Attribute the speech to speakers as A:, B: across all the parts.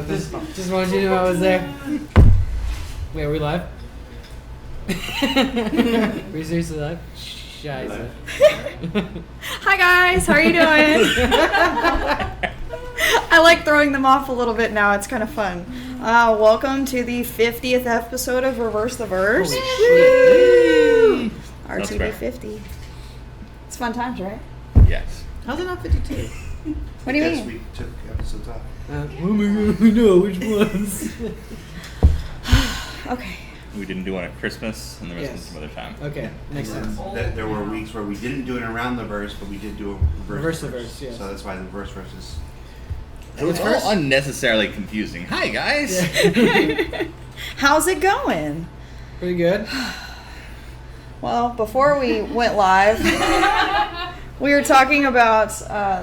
A: Just wanted you to know I was there. Wait, are we live? Are we seriously live? Scheiße.
B: Hi guys, how are you doing? I like throwing them off a little bit now. It's kind of fun. Welcome to the 50th episode of Reverse the Verse. Woo! RTB 50. It's fun times, right?
C: Yes.
A: How's it not 52?
B: What do you mean?
D: We took episodes off.
A: We know which ones.
B: Okay.
C: We didn't do one at Christmas, and the rest
A: Yes.
C: was some other time.
A: Okay, makes sense.
D: There were weeks where we didn't do it around the verse, but we did do a
A: Reverse the
D: verse.
A: verse, yes.
D: So that's why the verse is.
C: It was all unnecessarily confusing. Hi, guys.
A: Yeah.
B: How's it going?
A: Pretty good.
B: Well, before we went live, we were talking about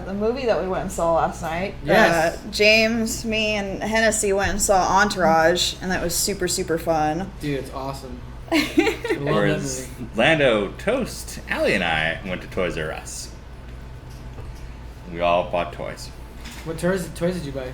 B: the movie that we went and saw last night.
A: Yes.
B: James, me, and Hennessy went and saw Entourage, and that was super, super fun.
A: Dude, it's awesome. I love that
C: Whereas
A: movie.
C: Lando, Toast, Allie, and I went to Toys R Us. We all bought toys.
A: What toys did you buy?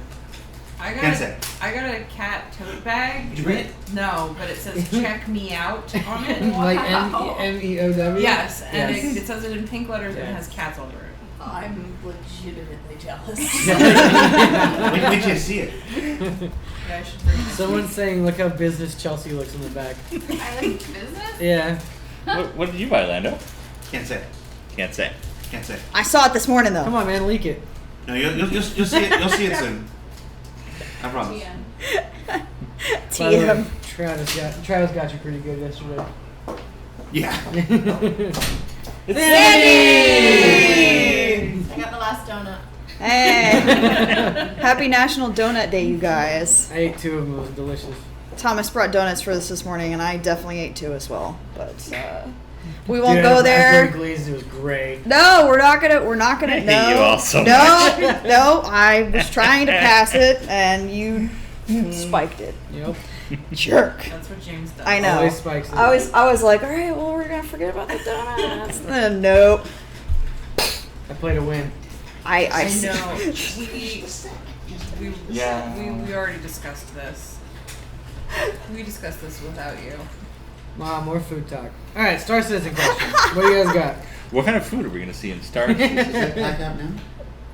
E: I
D: Can't say.
E: got a cat tote bag.
D: Did you read it?
E: No, but it says "check me out" on it.
A: Like MEOW?
E: Yes, and
A: Yes.
E: it says it in pink letters and it
A: Yeah.
E: has cats all over it.
F: I'm legitimately jealous.
D: When did you see it?
E: Yeah, I should bring it.
A: Someone's saying, look how business Chelsea looks in the back.
F: I like business?
A: Yeah.
C: What did you buy, Lando?
D: Can't say.
C: Can't say.
D: Can't say.
B: I saw it this morning, though.
A: Come on, man, leak it.
D: No, you'll see it. You'll see it soon. I promise.
F: TM.
A: By the way,
B: TM.
A: Travis got you pretty good yesterday.
D: Yeah.
A: It's
B: Sandy!
F: I got the last donut.
B: Hey! Happy National Donut Day, you guys.
A: I ate 2 of them. It was delicious.
B: Thomas brought donuts for us this morning, and I definitely ate 2 as well. But we won't
A: Dude,
B: go
A: raspberry
B: there.
A: glazed, it was great.
B: No, we're not gonna.
C: I
B: No,
C: hate you all so
B: no, no. I was trying to pass it, and you spiked it.
A: Yep.
B: Jerk.
E: That's what James does.
B: I know.
A: Always spikes it.
B: I was like, all right, well, we're gonna forget about the donuts. Nope.
A: I played to win.
B: I
E: know. We already discussed this. We discussed this without you.
A: Wow, more food talk. All right, Star Citizen question. What do you guys got?
C: What kind of food are we going to see in Star Wars?
D: Is it back out now?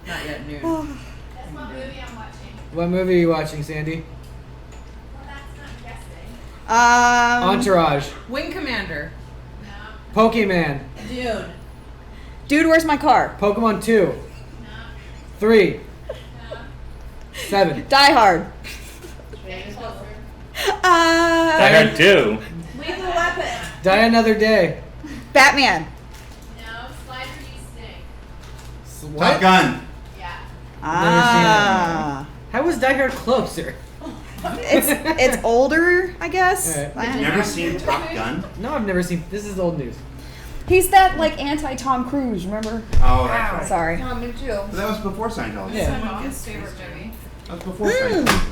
E: Not yet noon.
F: That's what movie I'm watching.
A: What movie are you watching, Sandy?
F: Well, that's not guessing.
A: Entourage.
E: Wing Commander.
F: No.
A: Pokemon.
B: Dude, where's my car?
A: Pokemon 2.
F: No.
A: 3.
F: No.
A: 7.
B: Die Hard.
F: James Butler.
C: I heard 2.
F: Lethal Weapon.
A: Die Another Day.
B: Batman.
F: No. Slider Snake.
A: What?
D: Top Gun.
F: Yeah.
B: Ah.
A: How was Die Hard closer?
B: It's older, I guess.
A: Alright.
B: I don't
D: Never
B: know.
D: seen Top Gun?
A: No, I've never seen. This is old news.
B: He's that like anti-Tom Cruise, remember?
D: Oh, that's right.
B: Sorry.
F: No, me too.
D: But that was before Scientology.
A: Yeah.
F: My mom's favorite movie.
D: That was before Scientology.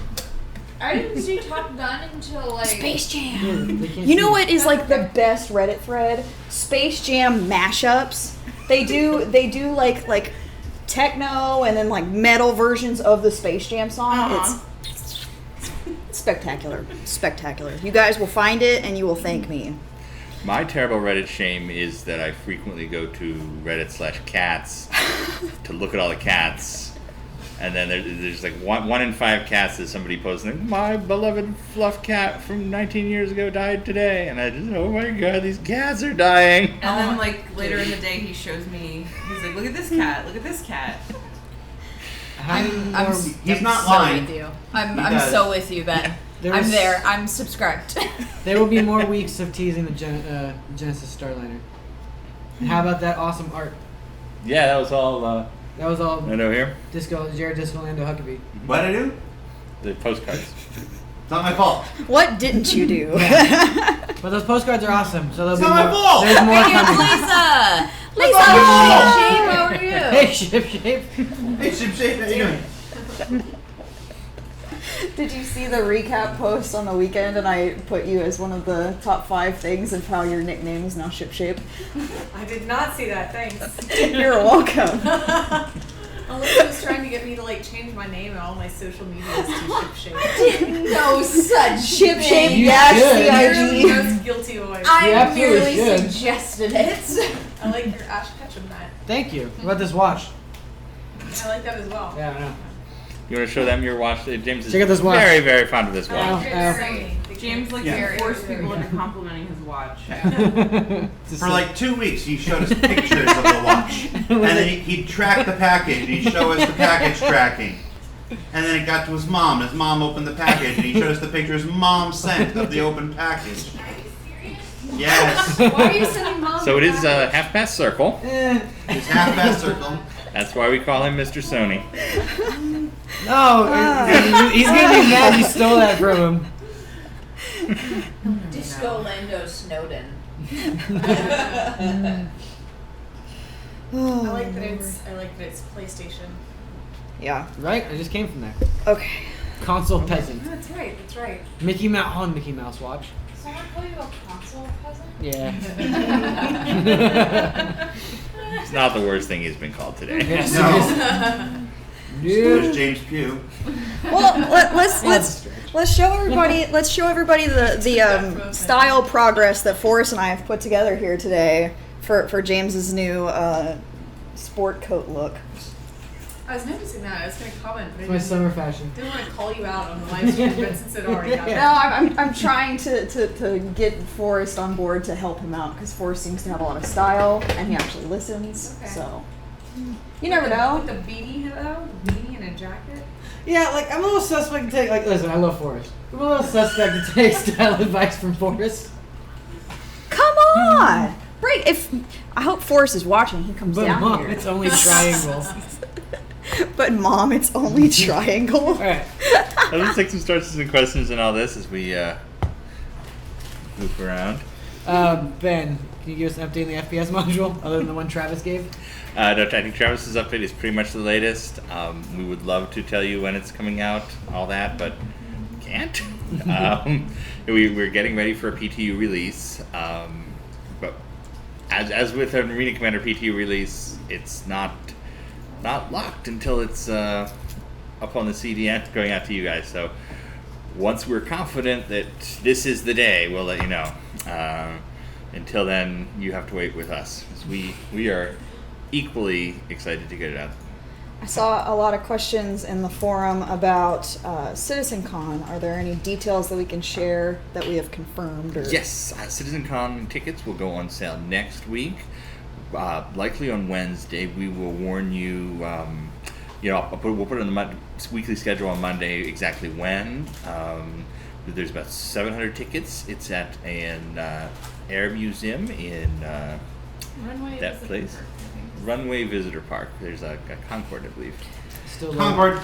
F: I didn't see Top Gun until like.
B: Space Jam.
A: Yeah, they can't
B: You know
A: see.
B: what is like the best Reddit thread? Space Jam mashups. They do like techno and then like metal versions of the Space Jam song.
E: Uh-huh.
B: It's spectacular. Spectacular. You guys will find it and you will thank me.
C: My terrible Reddit shame is that I frequently go to Reddit/cats to look at all the cats. And then there's like one in 5 cats that somebody posts, like, my beloved fluff cat from 19 years ago died today. And I just, oh my god, these cats are dying.
E: And then like later in the day he shows me, he's like, look at this cat, look at this cat.
D: He's not lying.
F: with you.
D: He
F: I'm
D: does.
F: so with you, Ben.
A: There
F: I'm
A: was-
F: there. I'm subscribed.
A: There will be more weeks of teasing the Genesis Starliner. And how about that awesome art?
C: Yeah, that was all
A: That was all
C: Lando here.
A: Jared Disco Lando Huckabee.
D: What'd I do?
C: The postcards.
D: It's not my fault.
B: What didn't you do?
A: But those postcards are awesome. So there'll
D: It's
A: be
D: not my
A: more.
D: fault!
A: There's more
F: Hey, it's
A: coming.
F: Lisa.
D: That's not my fault!
F: Shane, how are you?
A: Hey, Ship Shape.
D: Hey, Ship Shape, how you doing?
B: Did you see the recap post on the weekend and I put you as one of the top 5 things of how your nickname is now Ship Shape?
E: I did not see that, thanks.
B: You're welcome.
E: Alyssa was trying to get me to like change my name and all my social medias to Shipshape.
F: No such
B: Ship
F: thing.
B: shape
A: You
B: dash
A: should.
E: You're the
B: CIG.
E: most guilty voice.
F: I
A: You absolutely
F: merely
A: should.
F: suggested it.
E: I like your Ash Ketchum hat.
A: Thank you. What about this watch?
E: I like that as well.
A: Yeah, I know.
C: You want to show them your watch? James is
A: Check out this watch.
C: very, very fond of this
A: Ow,
C: watch.
A: ow.
G: James likes
D: Yeah.
G: to force people into complimenting his watch.
D: For like 2 weeks, he showed us pictures of the watch, and then he'd track the package, and he'd show us the package tracking. And then it got to his mom. His mom opened the package, and he showed us the picture his mom sent of the open package. Yes,
F: Why are you sending mom?
C: So it is half past circle.
D: it's half past circle.
C: That's why we call him Mr. Sony.
A: No, he's gonna be mad you stole that from him.
F: Disco Lando Snowden.
E: I like that it's PlayStation.
B: Yeah.
A: Right? I just came from there.
B: Okay.
A: Console peasant.
E: That's right. That's right.
A: Mickey Mouse on Mickey Mouse watch.
F: Someone call you a console peasant?
A: Yeah.
C: It's not the worst thing he's been called today.
A: Yes.
D: No.
A: Dude.
D: There's James Pugh.
B: Well, let's show everybody the style progress that Forrest and I have put together here today for James's new sport coat look.
E: I was noticing that. I was going to comment, but
A: It's my summer fashion.
E: didn't want to call you out on the live stream, but since it already happened.
B: No, I'm trying to get Forrest on board to help him out because Forrest seems to have a lot of style and he actually listens.
E: Okay.
B: So you never know.
E: With the beanie, though? The beanie and a jacket?
A: Yeah, like I'm a little suspect to take. Like, listen, I love Forrest. I'm a little suspect to take style advice from Forrest.
B: Come on, break. If I hope Forrest is watching, he comes
A: But
B: down
A: mom,
B: here.
A: it's only triangle.
B: But mom, it's only triangle.
A: All right.
C: Let's take some starts and questions and all this as we move around.
A: Ben, can you give us an update on the FPS module other than the one Travis gave?
C: No, I think Travis's update is pretty much the latest. We would love to tell you when it's coming out, all that, but can't. We're getting ready for a PTU release, but as with a Marine Commander PTU release, it's not locked until it's up on the CDN going out to you guys. So once we're confident that this is the day, we'll let you know. Until then, you have to wait with us. 'Cause we are equally excited to get it out.
B: I saw a lot of questions in the forum about CitizenCon. Are there any details that we can share that we have confirmed? Or?
C: Yes, CitizenCon tickets will go on sale next week. Likely on Wednesday. We will warn you. We'll put it on the weekly schedule on Monday exactly when. There's about 700 tickets. It's at an air museum in
E: Runway
C: that
E: Visitor
C: place.
E: Park, I think.
C: Runway Visitor Park. There's a Concord, I believe.
A: Still
D: Concord.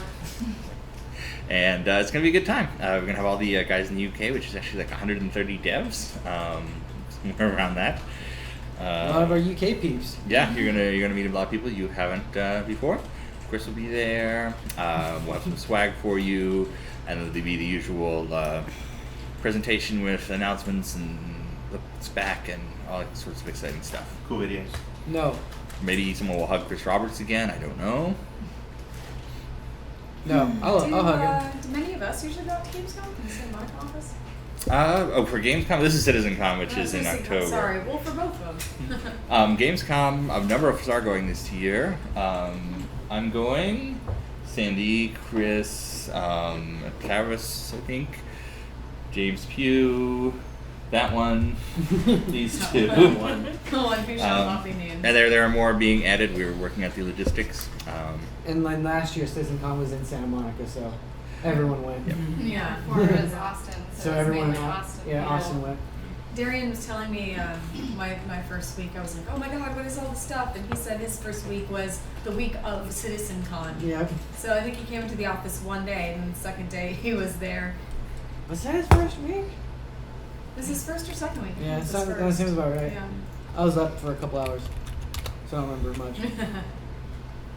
C: And it's going to be a good time. We're going to have all the guys in the UK, which is actually like 130 devs, somewhere around that.
A: A lot of our UK peeps.
C: Yeah, you're gonna meet a lot of people you haven't before. Chris will be there. We'll have some swag for you, and it'll be the usual presentation with announcements and looks back and all sorts of exciting stuff.
D: Cool videos.
A: No.
C: Maybe someone will hug Chris Roberts again. I don't know.
A: No. I'll hug him.
E: Do many of us usually go out to Gamescom in the Santa Monica office?
C: For Gamescom, this is CitizenCon, which is in October.
E: Sorry, well, for both of them.
C: Gamescom, a number of us are going this year. I'm going. Sandy, Chris, Travis, I think, James Pugh, that one, these two.
E: The one who shall not be named.
C: And there are more being added. We were working out the logistics.
A: And then last year, CitizenCon was in Santa Monica, so everyone went.
C: Yep.
E: Yeah.
F: Before it was Austin.
A: So
F: it's
A: everyone,
F: mainly Austin.
A: yeah, Austin went.
E: Darian was telling me my first week, I was like, oh my god, what is all this stuff? And he said his first week was the week of CitizenCon.
A: Yeah.
E: So I think he came into the office one day, and then the second day he was there.
A: Was that his first week?
E: Was his first or second week? I
A: Yeah,
E: think it was
A: that
E: first.
A: seems about right.
E: Yeah.
A: I was up for a couple hours, so I don't remember much.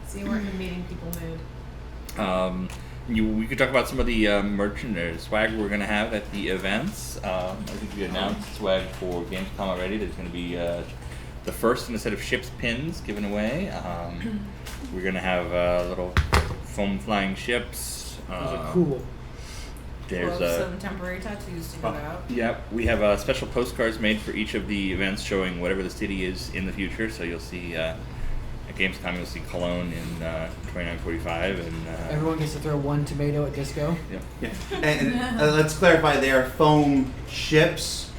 E: So you weren't in meeting people mood.
C: We could talk about some of the merchant or swag we're going to have at the events. I think we announced swag for Gamescom already. There's going to be the first in a set of ships pins given away. We're going to have little foam flying ships.
A: Those are cool.
C: There's
G: some temporary tattoos to go out.
C: Yep, we have special postcards made for each of the events showing whatever the city is in the future. So you'll see at Gamescom, you'll see Cologne in 2945, and
A: everyone gets to throw one tomato at Disco.
C: Yeah.
D: And let's clarify, they are foam ships.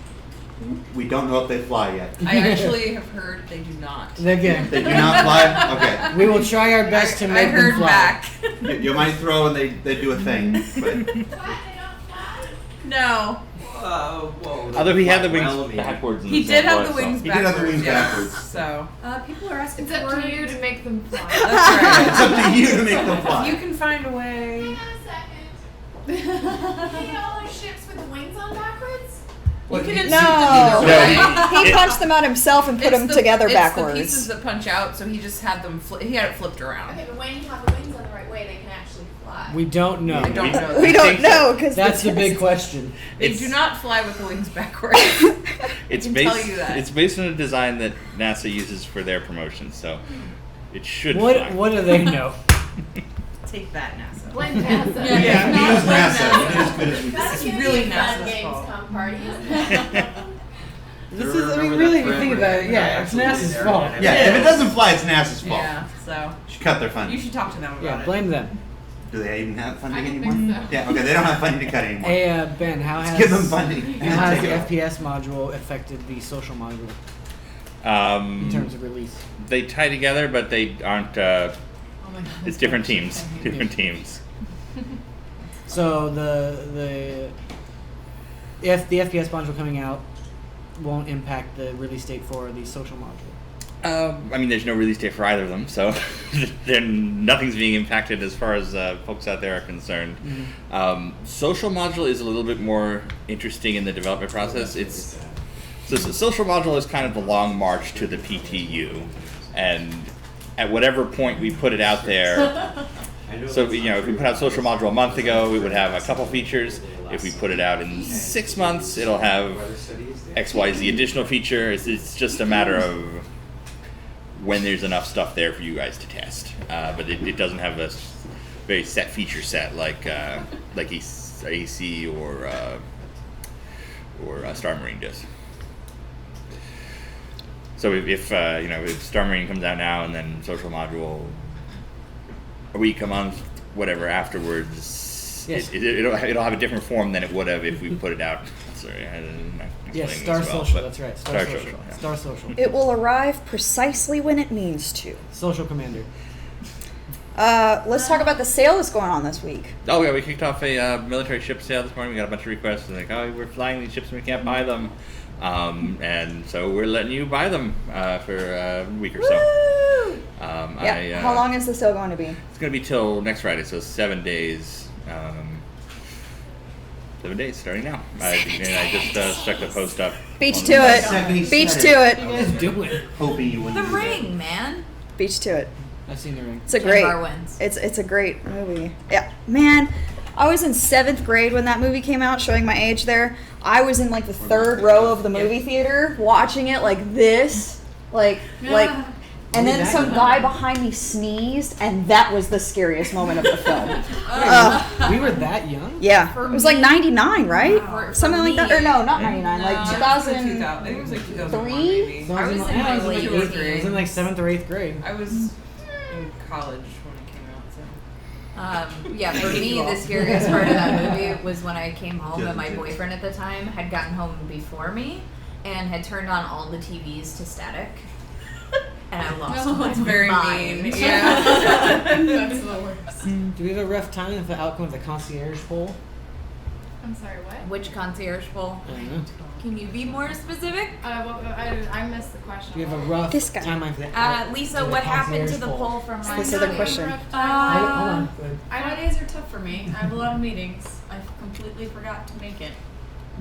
D: We don't know if they fly yet.
G: I actually have heard they do not.
A: Again,
D: They do not fly? Okay.
A: we will try our best to make
G: I heard
A: them fly.
G: back.
D: You might throw and they do a thing. But
G: No.
H: Whoa.
C: although he had the wings
H: Well, yeah.
C: backwards. in
G: He
C: the
G: did have
C: sample
G: the
C: I saw.
G: wings
D: He
G: backwards.
D: did have the wings
G: yes.
D: backwards.
G: So
E: People are asking
F: It's up
E: for
F: to you to make them fly.
G: that's right.
D: it's up to you to make them fly.
G: You can find a way.
F: Hang on a second. Hey, all those ships with the wings on backwards?
G: You can insert
B: No.
G: them either way.
B: He punched them out himself and put them together
G: it's
B: backwards.
G: the pieces that punch out, so he just had them. He had it flipped around.
F: Okay, but when you have the wings on the right way, they can actually fly.
A: We don't know.
G: I don't know.
B: We don't know because
A: That's the big question.
G: They
C: It's-
G: do not fly with the wings backwards.
C: It's
G: can
C: based.
G: tell you that.
C: It's based on a design that NASA uses for their promotion, so it should fly.
A: What do they know?
G: Take that, NASA.
F: Blame NASA.
G: Yeah.
D: He was NASA. We did as good as we could.
F: That's
G: It's
F: gonna
G: really
F: be a fun
G: NASA's fault.
F: Gamescom party, isn't it?
A: This is, I mean, really, if you think about it, yeah, it's NASA's fault.
D: Yeah, if it doesn't fly, it's NASA's fault.
G: Yeah. So
D: Should cut their
G: you
D: funding.
G: should talk to them about
A: Yeah,
G: it.
A: blame them.
D: Do they even have funding
F: I don't
D: anymore?
F: think so.
D: Yeah, okay, they don't have funding to cut anymore.
A: Hey, Ben, how
D: Let's
A: has
D: give them funding.
A: how has the
D: Take it.
A: FPS module affected the social module in
C: Um,
A: terms of release?
C: they tie together, but they aren't.
E: Oh my God.
C: It's different teams. Different teams.
A: So if the FPS module coming out won't impact the release date for the social module.
C: I mean, there's no release date for either of them, so nothing's being impacted as far as folks out there are concerned. Social module is a little bit more interesting in the development process. So the social module is kind of the long march to the PTU, and at whatever point we put it out there. So if we put out social module a month ago, it would have a couple features. If we put it out in 6 months, it'll have XYZ additional feature. It's just a matter of when there's enough stuff there for you guys to test. But it doesn't have a very set feature set like AC or Star Marine does. So if Star Marine comes out now and then social module a week, a month, whatever afterwards,
A: Yes.
C: it'll have a different form than it would have if we put it out. Sorry, I'm not
A: Yes,
C: explaining
A: Star
C: this well,
A: Social,
C: but
A: that's right.
C: Star Social. Yeah.
A: Star Social.
B: it will arrive precisely when it means to.
A: Social Commander.
B: Let's talk about the sale that's going on this week.
C: Oh yeah, we kicked off a military ship sale this morning. We got a bunch of requests like, oh, we're flying these ships and we can't buy them, and so we're letting you buy them for a week or so.
B: Woo! Yeah. How long is the sale going to be?
C: It's going to be till next Friday, so 7 days. 7 days starting now. I just stuck the post up.
B: Beach
C: on
B: to
C: the-
B: it.
D: Second he
B: Beach
D: said
B: to
A: What
B: it.
A: are you guys doing?
D: Hoping you
E: The
D: wouldn't. do that.
E: Ring, man.
B: Beach to it.
A: I've seen the ring.
B: It's a
E: Ken
B: great.
E: Bar wins.
B: It's a great movie. Yeah, man. I was in 7th grade when that movie came out, showing my age there. I was in like the 3rd row of the movie theater, watching it like this, like, and then some guy behind me sneezed, and that was the scariest moment of the film.
A: We were that young?
B: Yeah,
E: For
B: it was like
E: me-
B: 99, right?
E: For
B: Something like that, or
E: me-
B: no, not 99, like
E: No.
B: 2000.
G: I think it was like 2001
B: Three?
G: maybe.
A: So
G: I was in
A: yeah,
G: my
A: I was
G: late
A: like
G: eighth
A: I was in
G: grade.
A: like 7th or 8th grade.
G: I was in college when it came out. So.
E: Yeah, for me, the scariest part of that movie was when I came home and my boyfriend at the time had gotten home before me and had turned on all the TVs to static. And I lost my
G: It's very
E: mind.
G: mean. Yeah.
F: That's the worst.
A: Do we have a rough time with the outcome of the concierge poll?
F: I'm sorry, what?
E: Which concierge poll?
A: I don't know.
E: Can you be more specific?
F: I missed the question.
A: Do we have a rough
B: This guy.
A: timeline for the
E: Lisa,
A: for the
E: what happened to
A: concierge
E: the
A: poll?
E: poll from last
B: This is the
E: night?
B: question.
A: Hold on. Go ahead.
E: Fridays are tough for me. I have a lot of meetings. I completely forgot to make it.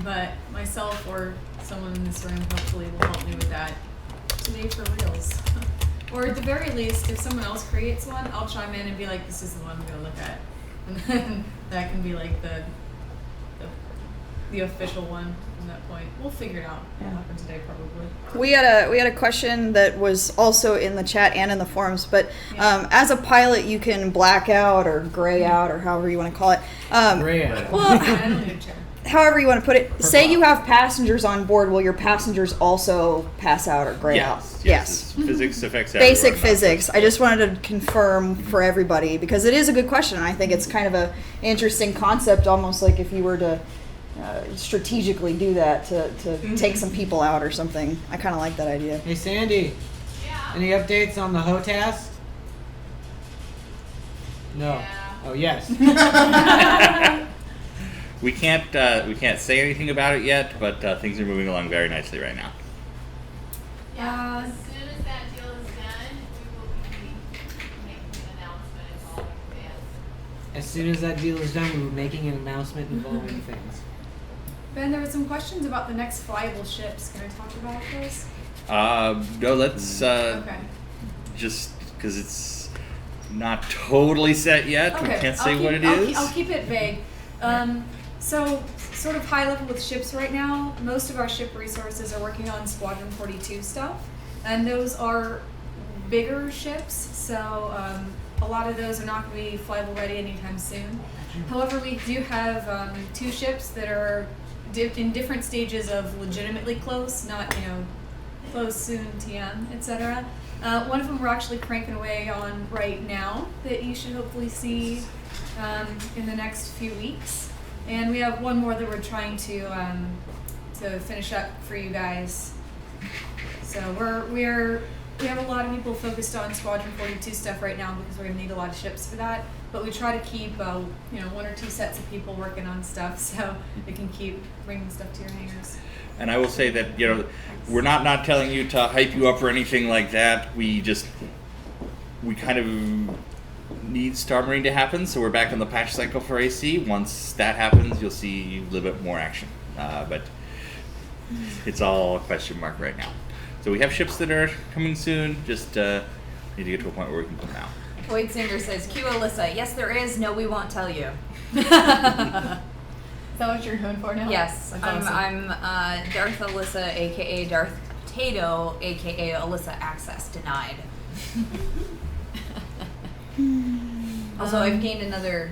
E: But myself or someone in this room hopefully will help me with that today for reals. Or at the very least, if someone else creates one, I'll chime in and be like, this is the one I'm going to look at. And then that can be like the.
A: Do we have a rough timeline for the outcome of the concierge poll?
E: What?
A: I don't know.
E: What is it?
A: Do we have a rough timeline for the outcome of the concierge poll?
E: What? the official one from that point. We'll figure it out. It'll happen today probably.
B: We had a question that was also in the chat and in the forums, but as a pilot, you can black out or gray out or however you want to call it.
A: Gray out.
B: Well,
E: I don't need a chair.
B: however you want to put it. Say you have passengers on board. Will your passengers also pass out or gray out?
C: Yes. Physics affects everyone.
B: Basic physics. I just wanted to confirm for everybody because it is a good question. I think it's kind of a interesting concept, almost like if you were to strategically do that to take some people out or something. I kind of like that idea.
A: Hey, Sandy.
F: Yeah.
A: Any updates on the HOTAS? No.
F: Yeah.
A: Oh, yes.
C: We can't say anything about it yet, but things are moving along very nicely right now.
F: Yeah. As soon as that deal is done, we will be making an announcement involving this.
A: As soon as that deal is done, we were making an announcement involving things.
E: Ben, there were some questions about the next flyable ships. Can I talk about those?
C: No, let's
E: Okay.
C: just because it's not totally set yet. We can't say what it is.
E: I'll keep it vague. So, sort of high level with ships right now, most of our ship resources are working on Squadron 42 stuff, and those are bigger ships, so a lot of those are not going to be flyable ready anytime soon. However, we do have 2 ships that are in different stages of legitimately close, not, close soon, TM, etc. One of them we're actually cranking away on right now that you should hopefully see in the next few weeks. And we have one more that we're trying to finish up for you guys. So we have a lot of people focused on Squadron 42 stuff right now because we're gonna need a lot of ships for that. But we try to keep 1 or 2 sets of people working on stuff so we can keep bringing stuff to your hangars.
C: And I will say that we're not telling you to hype you up or anything like that. We kind of need Star Marine to happen, so we're back on the patch cycle for AC. Once that happens, you'll see a little bit more action. But it's all a question mark right now. So we have ships that are coming soon. Just need to get to a point where we can put them out.
G: Boyd Singer says, Q Alyssa, yes there is, no we won't tell you.
E: Is that what you're known for now?
G: Yes,
E: That's
G: I'm
E: awesome.
G: Darth Alyssa, aka Darth Tato, aka Alyssa Access Denied. Also, I've gained another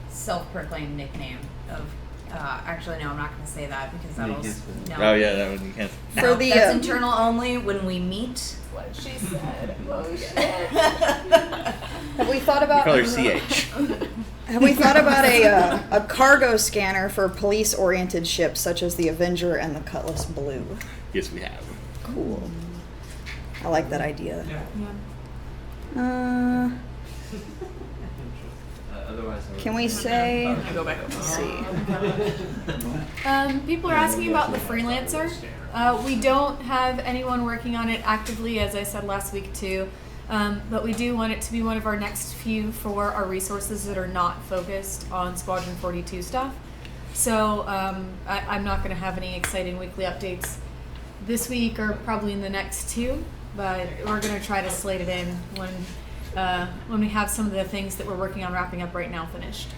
G: self-proclaimed nickname of. Actually, no, I'm not going to say that because that'll. No.
C: Oh yeah, that one you can't.
B: For the
G: that's internal only. When we meet.
E: What she said. Oh shit.
B: have we thought about?
C: We call her CH.
B: Have we thought about a cargo scanner for police-oriented ships such as the Avenger and the Cutlass Blue?
C: Yes, we have.
B: Cool. I like that idea.
E: Yeah.
B: Can we say?
G: Go back.
B: Let's see.
E: People are asking about the freelancer. We don't have anyone working on it actively, as I said last week too. But we do want it to be one of our next few for our resources that are not focused on Squadron 42 stuff. So I'm not going to have any exciting weekly updates this week or probably in the next 2. But we're going to try to slate it in when we have some of the things that we're working on wrapping up right now finished.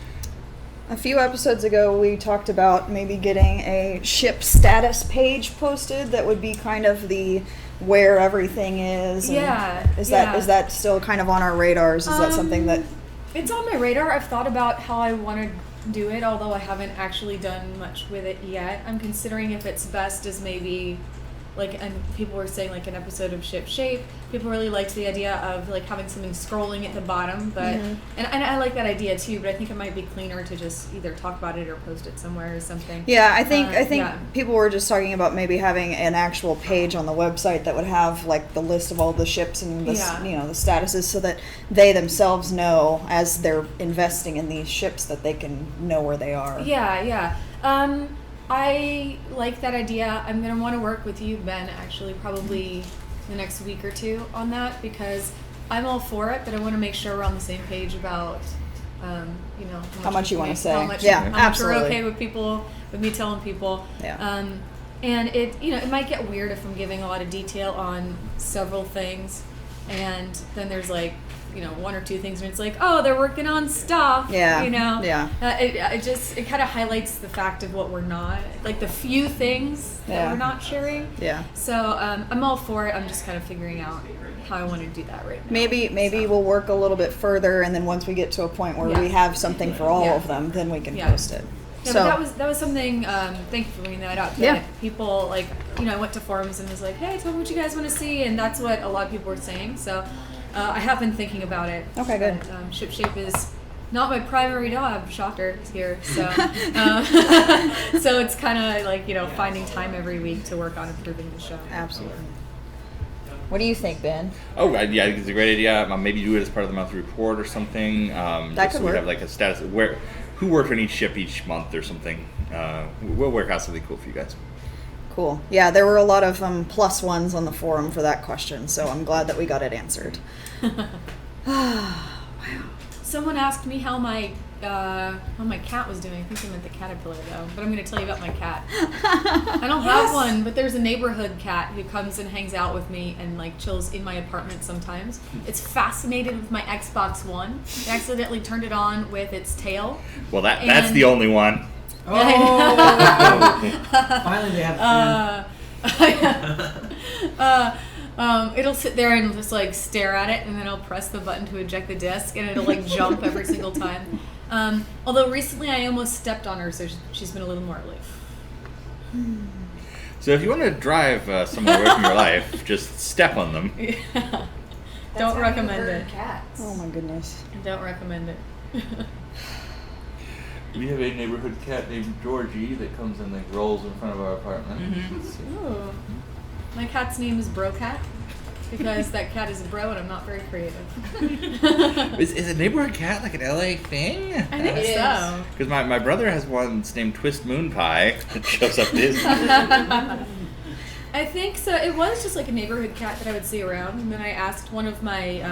B: A few episodes ago, we talked about maybe getting a ship status page posted that would be kind of the where everything is. And
E: Yeah.
B: Is that still kind of on our radars? Is that something that?
E: It's on my radar. I've thought about how I want to do it, although I haven't actually done much with it yet. I'm considering if it's best as maybe and people were saying an episode of Ship Shape. People really liked the idea of having something scrolling at the bottom, but and I like that idea too. But I think it might be cleaner to just either talk about it or post it somewhere or something.
B: Yeah, I think
E: yeah.
B: people were just talking about maybe having an actual page on the website that would have the list of all the ships and the the statuses, so that they themselves know as they're investing in these ships that they can know where they are.
E: Yeah. I like that idea. I'm going to want to work with you, Ben, actually, probably the next week or 2 on that, because I'm all for it, but I want to make sure we're on the same page about,
B: how much you want to say.
E: How much
B: absolutely.
E: we're okay with me telling people.
B: Yeah.
E: And it might get weird if I'm giving a lot of detail on several things, and then there's one or two things where it's like, oh, they're working on stuff.
B: Yeah.
E: Yeah. It kind of highlights the fact of what we're not, like the few things that we're not sharing.
B: Yeah.
E: So I'm all for it. I'm just kind of figuring out how I want to do that right now.
B: Maybe we'll work a little bit further, and then once we get to a point where we have something for all of them, then we can post it.
E: Yeah,
B: so
E: but that was something. Thank you for bringing that up. People like I went to forums and was like, hey, tell me what you guys want to see, and that's what a lot of people were saying. So I have been thinking about it.
B: Okay, good.
E: But, Ship is not my primary job. Shocker here. So so it's kind of like finding time every week to work on improving the show.
B: Absolutely. What do you think, Ben?
C: Oh, yeah, I think it's a great idea. Maybe do it as part of the monthly report or something.
B: That could
C: we
B: work.
C: have like a status of who worked on each ship each month or something. We'll work out something cool for you guys.
B: Cool. Yeah, there were a lot of plus ones on the forum for that question, so I'm glad that we got it answered.
E: Wow. Someone asked me how my cat was doing. I think they meant the caterpillar though, but I'm going to tell you about my cat. I don't have one, but there's a neighborhood cat who comes and hangs out with me and like chills in my apartment sometimes. It's fascinated with my Xbox One. It accidentally turned it on with its tail.
C: Well, that's the only one.
A: Oh! Finally, they have
E: it'll sit there and just like stare at it, and then I'll press the button to eject the disc, and it'll like jump every single time. Although recently I almost stepped on her, so she's been a little more aloof.
C: So if you want to drive someone away from your life, just step on them.
E: Yeah. Don't recommend it.
G: Cats.
B: Oh my goodness.
E: Don't recommend it.
C: We have a neighborhood cat named Georgie that comes and like rolls in front of our apartment.
E: Ooh. My cat's name is Bro Cat because that cat is a bro and I'm not very creative.
C: Is a neighborhood cat like an LA thing?
E: I think so.
C: Because my brother has one that's named Twist Moon Pie that shows up his.
E: I think so. It was just like a neighborhood cat that I would see around, and then I asked one of my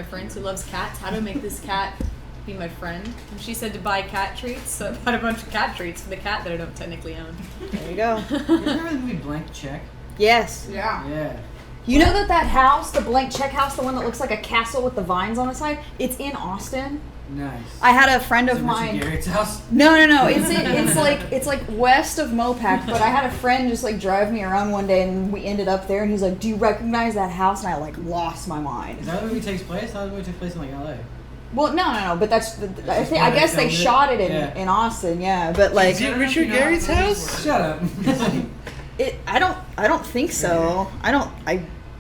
E: friends who loves cats how to make this cat be my friend, and she said to buy cat treats. So I bought a bunch of cat treats for the cat that I don't technically own.
B: There you go.
A: You remember the movie Blank Check?
B: Yes.
G: Yeah.
A: Yeah.
B: You know that house, the blank check house, the one that looks like a castle with the vines on the side, it's in Austin.
A: Nice.
B: I had a friend of
A: Is it Richard
B: mine.
A: Garrett's house?
B: No. It's like west of Mopac, but I had a friend just like drive me around one day, and we ended up there, and he's like, "Do you recognize that house?" And I like lost my mind.
A: Is that where the movie takes place? I thought the movie took place in like LA.
B: Well, no, but that's I guess they shot it in Austin, yeah. But like,
C: Is it Richard Garrett's house?
A: Shut up.
B: I don't think so.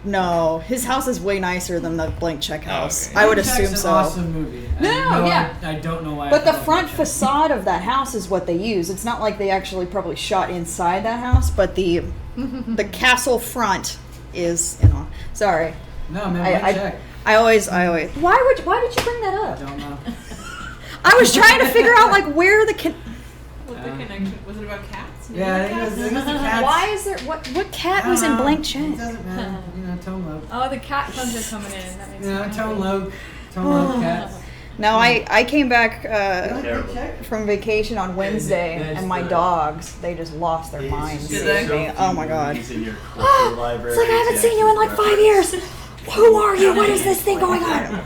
B: No, his house is way nicer than the blank check house.
C: Okay.
B: I would
A: Blank Check's
B: assume
A: an
B: so.
A: Awesome movie. I don't know why.
B: But the front facade of that house is what they use. It's not like they actually probably shot inside that house, but the castle front is sorry.
A: No, man, Blank Check.
B: I always. Why did you bring that
A: I
B: up?
A: don't know.
B: I was trying to figure out like where the
E: What the connection? Was it about cats?
A: Yeah, I think it was the cats.
B: Why is there what cat was in blank check?
A: It doesn't matter. Tone Loc.
E: Oh, the cat puns are coming in. That makes sense.
A: Tone Loc cats.
B: No, I came back
D: Terrible.
B: from vacation on Wednesday, and my dogs, they just lost their minds.
H: Did they?
B: Oh my god.
H: In your library.
B: It's like I haven't seen you in like 5 years. Who are you? What is this thing going on?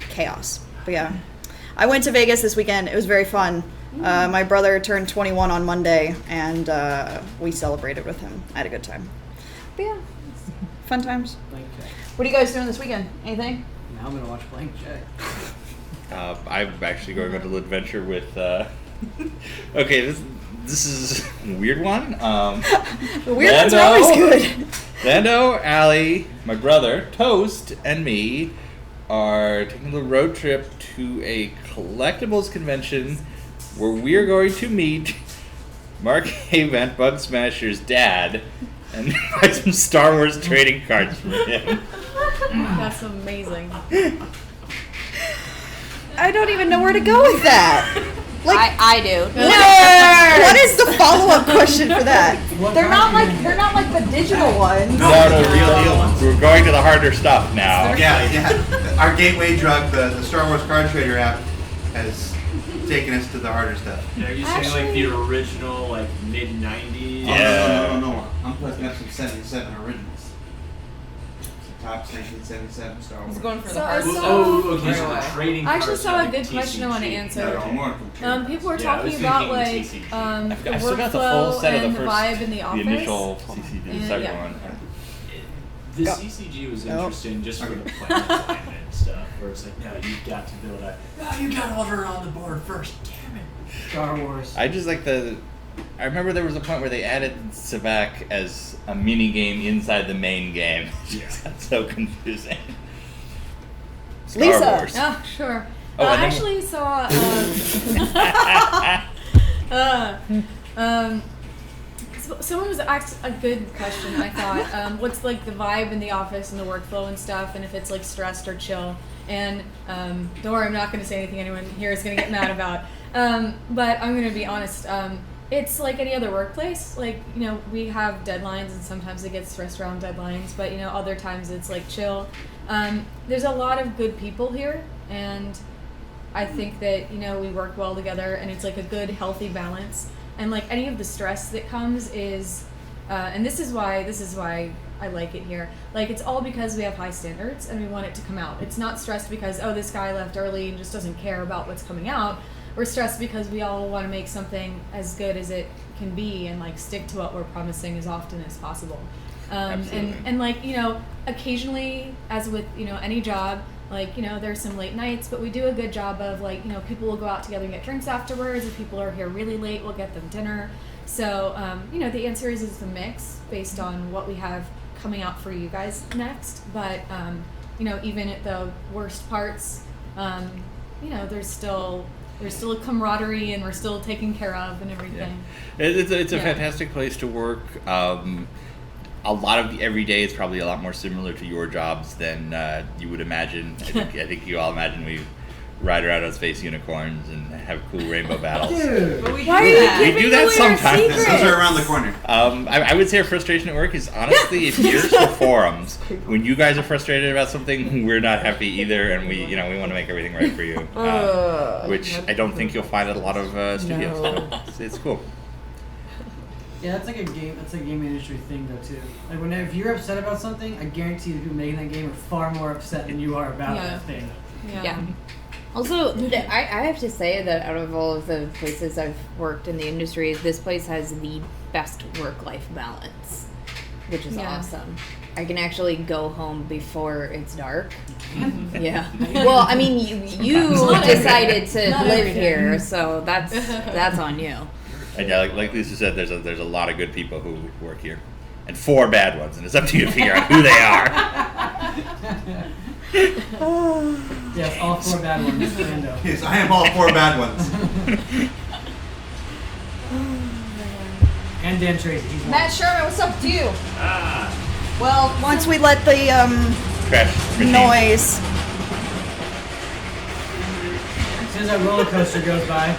B: Chaos. But yeah. I went to Vegas this weekend. It was very fun. My brother turned 21 on Monday, and we celebrated with him. I had a good time. But yeah, fun times.
A: Blank Check.
B: What are you guys doing this weekend? Anything?
A: Now I'm gonna watch Blank Check.
C: I'm actually going on a little adventure with. Okay, this is a weird one.
B: The weird ones are always good.
C: Lando, Allie, my brother, Toast, and me are taking a little road trip to a collectibles convention where we are going to meet Mark Avent, Bug Smasher's dad, and buy some Star Wars trading cards from him.
E: That's amazing.
B: I don't even know where to go with that. Like,
G: I do.
B: what is the follow-up question for that? They're not like the digital ones.
C: No, real deal. We're going to the harder stuff now.
D: Yeah. Our gateway drug, the Star Wars Card Trader app, has taken us to the harder stuff.
H: Are you saying like the original, like mid-90s?
C: Yeah.
D: No. I'm putting up some 77 originals. tops 1977 Star Wars.
I: He's going for
E: So
I: the
E: I
I: hard
E: saw-
I: stuff.
H: Oh, okay.
I: Right
H: So
I: away.
H: the trading
E: I actually
H: cards
E: saw
H: are
E: a
H: like
E: good question I want to
H: TCG.
E: answer.
D: No, more computer.
E: People were
H: Yeah, I was
E: talking about
H: thinking
E: like
H: TCG.
E: the
C: I still got the full
E: workflow
C: set of
E: and
C: the
E: the
C: first,
E: vibe in the office.
C: the initial CCD,
E: And,
C: second
E: yeah.
C: one.
H: The CCG was interesting just for the planet alignment stuff, where it's like, no, you've got to build a. Oh, you got to order on the board first. Damn it.
A: Star Wars.
C: I just like I remember there was a point where they added Sabak as a mini game inside the main game. That's so confusing. Star
B: Lisa.
C: Wars.
E: Oh, sure.
C: Oh,
E: I
C: and then-
E: actually saw. Someone was asked a good question. I thought, what's like the vibe in the office and the workflow and stuff, and if it's like stressed or chill. And don't worry, I'm not going to say anything anyone here is going to get mad about. But I'm going to be honest. It's like any other workplace. Like, we have deadlines, and sometimes it gets stressed around deadlines. But other times it's like chill. There's a lot of good people here, and I think that we work well together, and it's like a good, healthy balance. And like any of the stress that comes is, and this is why I like it here. Like, it's all because we have high standards and we want it to come out. It's not stressed because, oh, this guy left early and just doesn't care about what's coming out. We're stressed because we all want to make something as good as it can be and like stick to what we're promising as often as possible. And like, occasionally, as with, any job, like, there's some late nights, but we do a good job of like, people will go out together and get drinks afterwards. If people are here really late, we'll get them dinner. So, the answer is it's a mix based on what we have coming out for you guys next. But, even at the worst parts, there's still a camaraderie, and we're still taken care of and everything.
C: Yeah. It's a fantastic place to work. A lot of the everyday is probably a lot more similar to your jobs than you would imagine. I think you all imagine we ride around on space unicorns and have cool rainbow battles.
A: Dude.
I: But we
B: Why are
I: do
B: you
I: that.
B: giving
C: We do that
B: away our
C: sometimes.
B: secrets?
D: Those are around the corner.
C: I would say our frustration at work is honestly, if here's the forums, when you guys are frustrated about something, we're not happy either, and we want to make everything right for you, which I don't think you'll find at a lot of studios.
B: No.
C: So it's cool.
A: Yeah, that's like a game industry thing though too. Like if you're upset about something, I guarantee the people making that game are far more upset than you are about that thing.
G: Yeah. Also, I have to say that out of all of the places I've worked in the industry, this place has the best work-life balance, which is awesome. I can actually go home before it's dark. Yeah. Well, I mean, you decided to live here, so that's on you.
C: And yeah, like Lisa said, there's a lot of good people who work here, and 4 bad ones, and it's up to you to figure out who they are.
A: Yes, all 4 bad ones. Rando.
D: Yes, I am all 4 bad ones.
A: And Dan Tracy. He's one.
B: Matt Sherman, what's up with you?
H: Ah.
B: Well, once we let the
C: Crash machine.
B: noise.
A: As soon as that roller coaster goes by.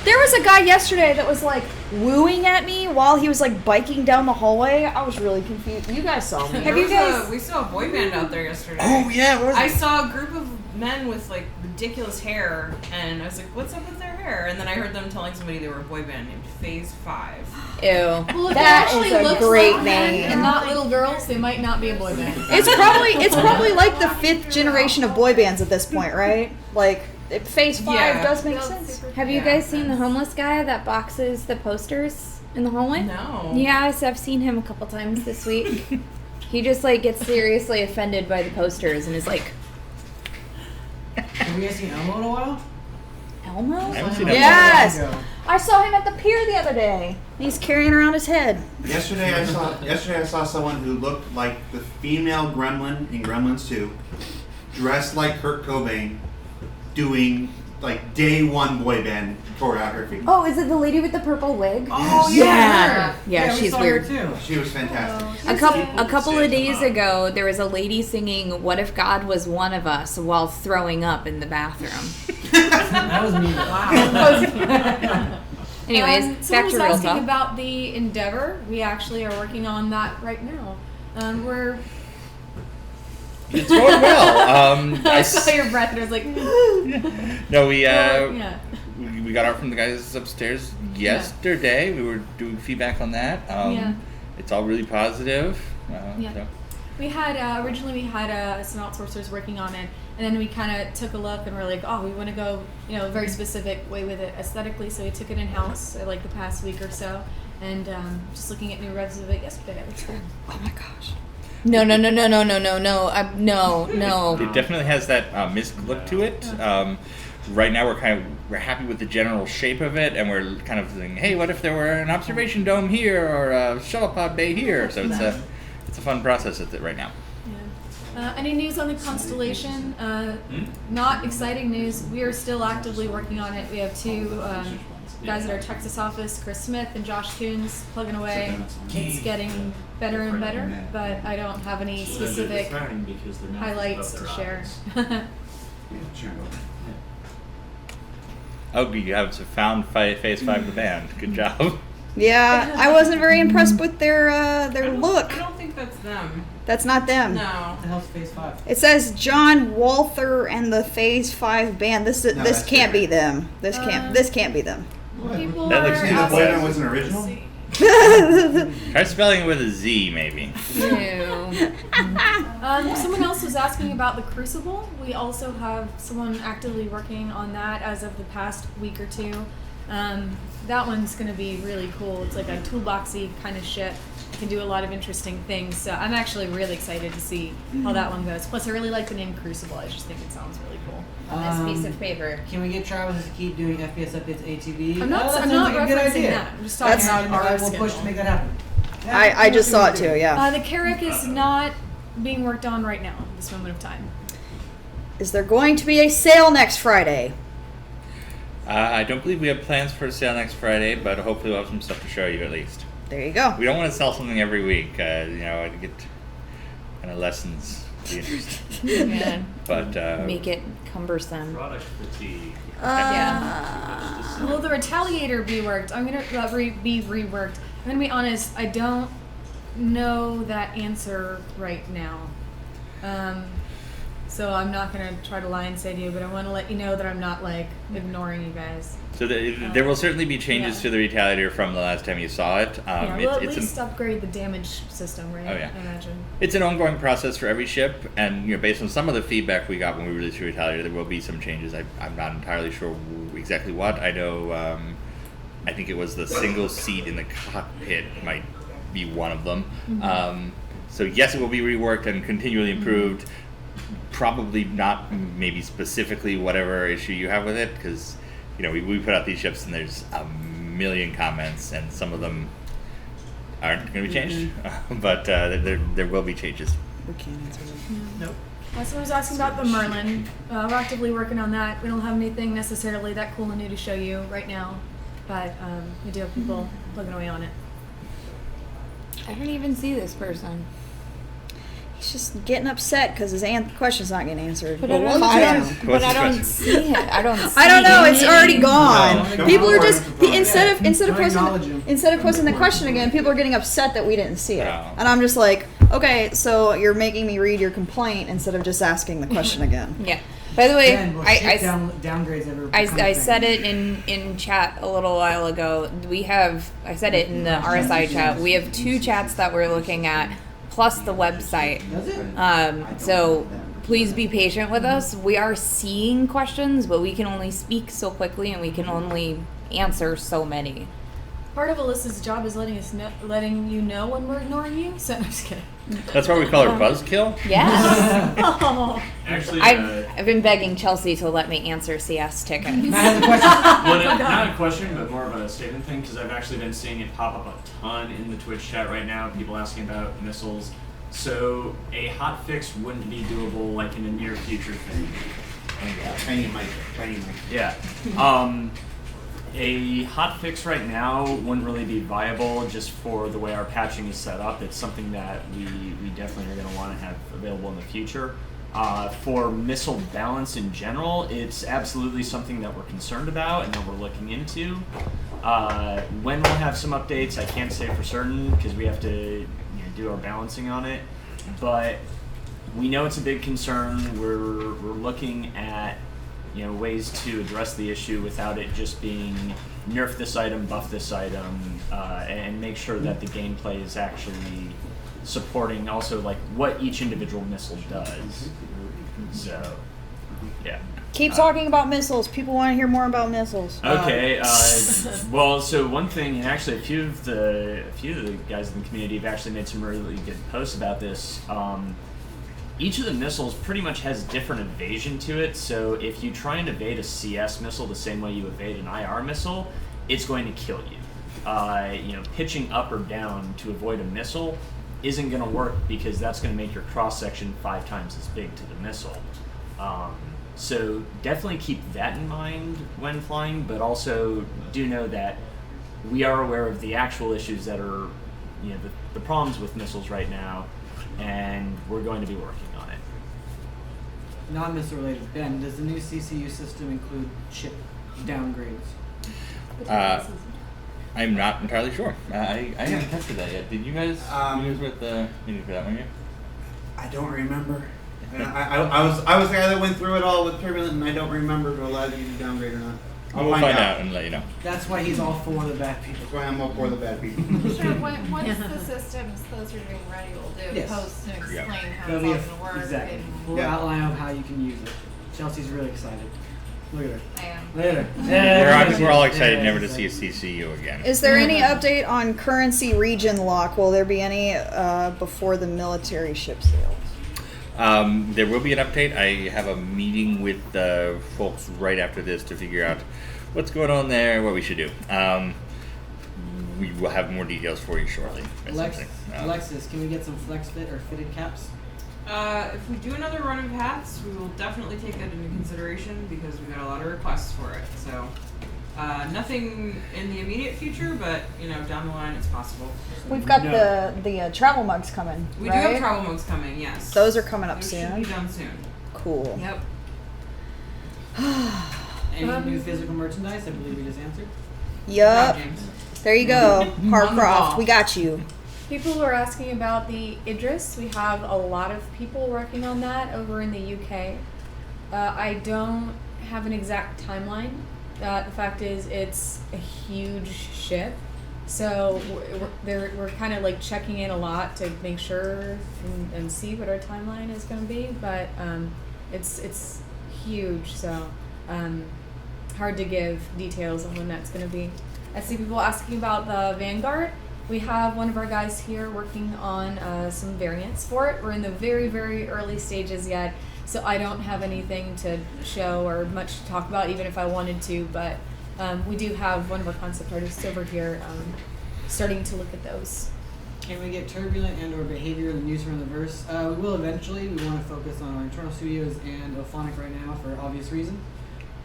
B: There was a guy yesterday that was like wooing at me while he was like biking down the hallway. I was really confused. You guys saw me.
I: Have you guys? We saw a boy band out there yesterday.
C: Oh yeah, what was
I: I
C: it?
I: saw a group of men with like ridiculous hair, and I was like, "What's up with their hair?" And then I heard them telling somebody they were a boy band named Phase 5.
B: Ew.
E: Well, if
B: That
E: it
B: is
E: actually
B: a
E: looks
B: great
E: like men
B: name.
E: and not little girls, they might not be a boy band.
B: It's probably like the 5th generation of boy bands at this point, right? Like Phase 5
I: Yeah.
B: does make sense.
G: Have you guys seen the homeless guy that boxes the posters in the hallway?
I: No.
G: Yes, I've seen him a couple times this week. He just like gets seriously offended by the posters and is like,
A: Have you guys seen Elmo in a while?
G: Elmo?
C: I haven't seen that
B: Yes.
A: Long ago.
B: I saw him at the pier the other day. He's carrying around his head.
D: Yesterday I saw someone who looked like the female Gremlin in Gremlins 2, dressed like Kurt Cobain, doing like day 1 boy band choreography.
G: Oh, is it the lady with the purple wig?
A: Oh
B: Yeah.
G: Yeah,
A: we
G: she's
A: saw her
G: weird.
A: too.
D: She was fantastic.
G: A couple of days ago, there was a lady singing "What If God Was One of Us" while throwing up in the bathroom.
A: That was me. Wow.
G: Anyways,
E: Someone
G: back
E: was
G: to real
E: asking
G: talk.
E: about the Endeavor. We actually are working on that right now. We're.
C: It's going well.
E: I saw your breath, and I was like,
C: No, we
E: yeah.
C: we got out from the guys upstairs yesterday. We were doing feedback on that.
E: Yeah.
C: It's all really positive.
E: Yeah.
C: So
E: We had originally some outsourcers working on it, and then we kind of took a look and we're like, oh, we want to go, a very specific way with it aesthetically. So we took it in house like the past week or so, and just looking at new revs of it yesterday. It looks good.
B: Oh my gosh.
G: No. No.
C: It definitely has that mist look to it. Right now we're happy with the general shape of it, and we're kind of thinking, hey, what if there were an observation dome here or a shuttle pod bay here? So it's a fun process at it right now.
E: Yeah. Any news on the constellation? Not exciting news. We are still actively working on it. We have two guys at our Texas office, Chris Smith and Josh Coons, plugging away. It's getting better and better, but I don't have any specific highlights to share.
C: Oh, you have found Phase 5 of the band. Good job.
B: Yeah, I wasn't very impressed with their look.
I: I don't think that's them.
B: That's not them.
I: No.
A: What the hell's Phase 5?
B: It says John Walther and the Phase 5 band. This can't be them. This can't be them.
E: People
C: That looks
E: are
C: too
E: asking-
D: Boyden was an original?
C: Try spelling it with a Z, maybe.
E: Someone else was asking about the Crucible. We also have someone actively working on that as of the past week or two. That one's going to be really cool. It's like a toolboxy kind of ship. It can do a lot of interesting things. So I'm actually really excited to see how that one goes. Plus, I really like the name Crucible. I just think it sounds really cool.
G: On this piece of paper.
A: Can we get Travis to keep doing FPS updates ATV?
E: I'm not
A: That sounds like a good
E: referencing
A: idea.
E: that. I'm just talking about
A: And
E: our
A: I will
E: schedule.
A: push to make that happen. Yeah,
B: I just saw it too, yeah.
E: The Carrack is not being worked on right now at this moment of time.
B: Is there going to be a sale next Friday?
C: I don't believe we have plans for a sale next Friday, but hopefully we'll have some stuff to show you at least.
B: There you go.
C: We don't want to sell something every week. I get kind of lessens the interest.
G: Yeah.
C: But
G: Make it cumbersome.
H: Product fatigue.
E: Will the Retaliator be worked? I'm gonna be reworked. I'm gonna be honest. I don't know that answer right now. So I'm not gonna try to lie and say to you, but I want to let you know that I'm not like ignoring you guys.
C: So there will certainly be changes to the Retaliator from the last time you saw it.
E: We'll at least upgrade the damage system, right?
C: Oh, yeah.
E: I imagine.
C: It's an ongoing process for every ship, and based on some of the feedback we got when we released the Retaliator, there will be some changes. I'm not entirely sure exactly what. I know. I think it was the single seat in the cockpit might be one of them.
E: Mm-hmm.
C: So yes, it will be reworked and continually improved. Mm-hmm. Probably not maybe specifically whatever issue you have with it, because we put out these ships and there's a million comments and some of them aren't going to be changed, but there will be changes.
B: We can't answer that.
A: Nope.
E: Someone was asking about the Merlin. We're actively working on that. We don't have anything necessarily that cool and new to show you right now, but we do have people plugging away on it.
G: I don't even see this person.
B: He's just getting upset because his question's not getting answered.
G: But
B: Well,
G: I
B: calm
G: don't,
B: down.
G: see it. I don't see
B: I don't know. It's
G: it.
B: already gone.
D: No,
B: People are
D: don't
B: just
D: worry.
B: instead of
A: Don't acknowledge him.
B: posing the question again. People are getting upset that we didn't see it,
C: No.
B: and I'm just like, okay, so you're making me read your complaint instead of just asking the question again.
G: Yeah. By the way,
A: Again, will ship downgrades ever
G: I
A: become a thing?
G: said it in chat a little while ago. I said it in the RSI chat. We have 2 chats that we're looking at, plus the website.
A: Does it?
G: So please be patient with us. We are seeing questions, but we can only speak so quickly and we can only answer so many.
E: Part of Alyssa's job is letting you know when we're ignoring you. So I'm just kidding.
C: That's why we call her Buzzkill.
G: Yes.
E: Oh.
H: Actually,
G: I've been begging Chelsea to let me answer CS tickets.
A: Matt has a question.
H: well, not a question, but more of a statement thing, because I've actually been seeing it pop up a ton in the Twitch chat right now, people asking about missiles. So a hot fix wouldn't be doable like in a near future thing.
D: Tiny mic.
H: Yeah. A hot fix right now wouldn't really be viable just for the way our patching is set up. It's something that we definitely are going to want to have available in the future. For missile balance in general, it's absolutely something that we're concerned about and that we're looking into. When we'll have some updates, I can't say for certain because we have to do our balancing on it. But we know it's a big concern. We're looking at ways to address the issue without it just being nerf this item, buff this item, and make sure that the gameplay is actually supporting also like what each individual missile does. So, yeah.
B: Keep talking about missiles. People want to hear more about missiles.
H: Okay. Well, so one thing, and actually a few of the guys in the community have actually made some really good posts about this. Each of the missiles pretty much has different evasion to it. So if you try and evade a CS missile the same way you evade an IR missile, it's going to kill you. Pitching up or down to avoid a missile isn't going to work because that's going to make your cross section 5 times as big to the missile. So definitely keep that in mind when flying, but do know that we are aware of the actual issues that are, the problems with missiles right now, and we're going to be working on it.
A: Non-missile related. Ben, does the new CCU system include ship downgrades?
C: I'm not entirely sure. I haven't tested that yet. Did you guys? You guys were at the meeting for that one, yeah?
D: I don't remember. I was the guy that went through it all with Turbulent, and I don't remember if it allowed you to downgrade or not.
C: We'll find out and let you know.
A: That's why he's all for the bad people.
D: That's why I'm all for the bad people.
F: So once the system's closer to being ready, we'll do posts to explain how it's all going to work.
A: Exactly. Full outline of how you can use it. Chelsea's really excited. Look at her.
F: I am.
A: Look at her.
C: We're all excited never to see a CCU again.
B: Is there any update on currency region lock? Will there be any before the military ship sales?
C: There will be an update. I have a meeting with folks right after this to figure out what's going on there, what we should do. We will have more details for you shortly.
A: Alexis, can we get some flex fit or fitted caps?
I: If we do another run of hats, we will definitely take that into consideration because we got a lot of requests for it. So, nothing in the immediate future, but down the line it's possible.
B: We've got the travel mugs coming.
I: We
B: right?
I: do have travel mugs coming. Yes.
B: Those are coming up
I: Those
B: soon.
I: should be done soon.
B: Cool.
I: Yep.
A: Any new physical merchandise? I believe we just answered.
B: Yup. There you go. Harcroft,
I: ball.
B: we got you.
E: People were asking about the Idris. We have a lot of people working on that over in the UK. I don't have an exact timeline. The fact is, it's a huge ship, so we're kind of like checking in a lot to make sure and see what our timeline is going to be. But it's huge, so hard to give details on when that's going to be. I see people asking about the Vanguard. We have one of our guys here working on some variants for it. We're in the very, very early stages yet, so I don't have anything to show or much to talk about, even if I wanted to, but we do have one of our concept artists over here starting to look at those.
A: Can we get turbulent and or behavior in the news from the verse? We will eventually. We want to focus on our internal studios and Ophonic right now for obvious reasons.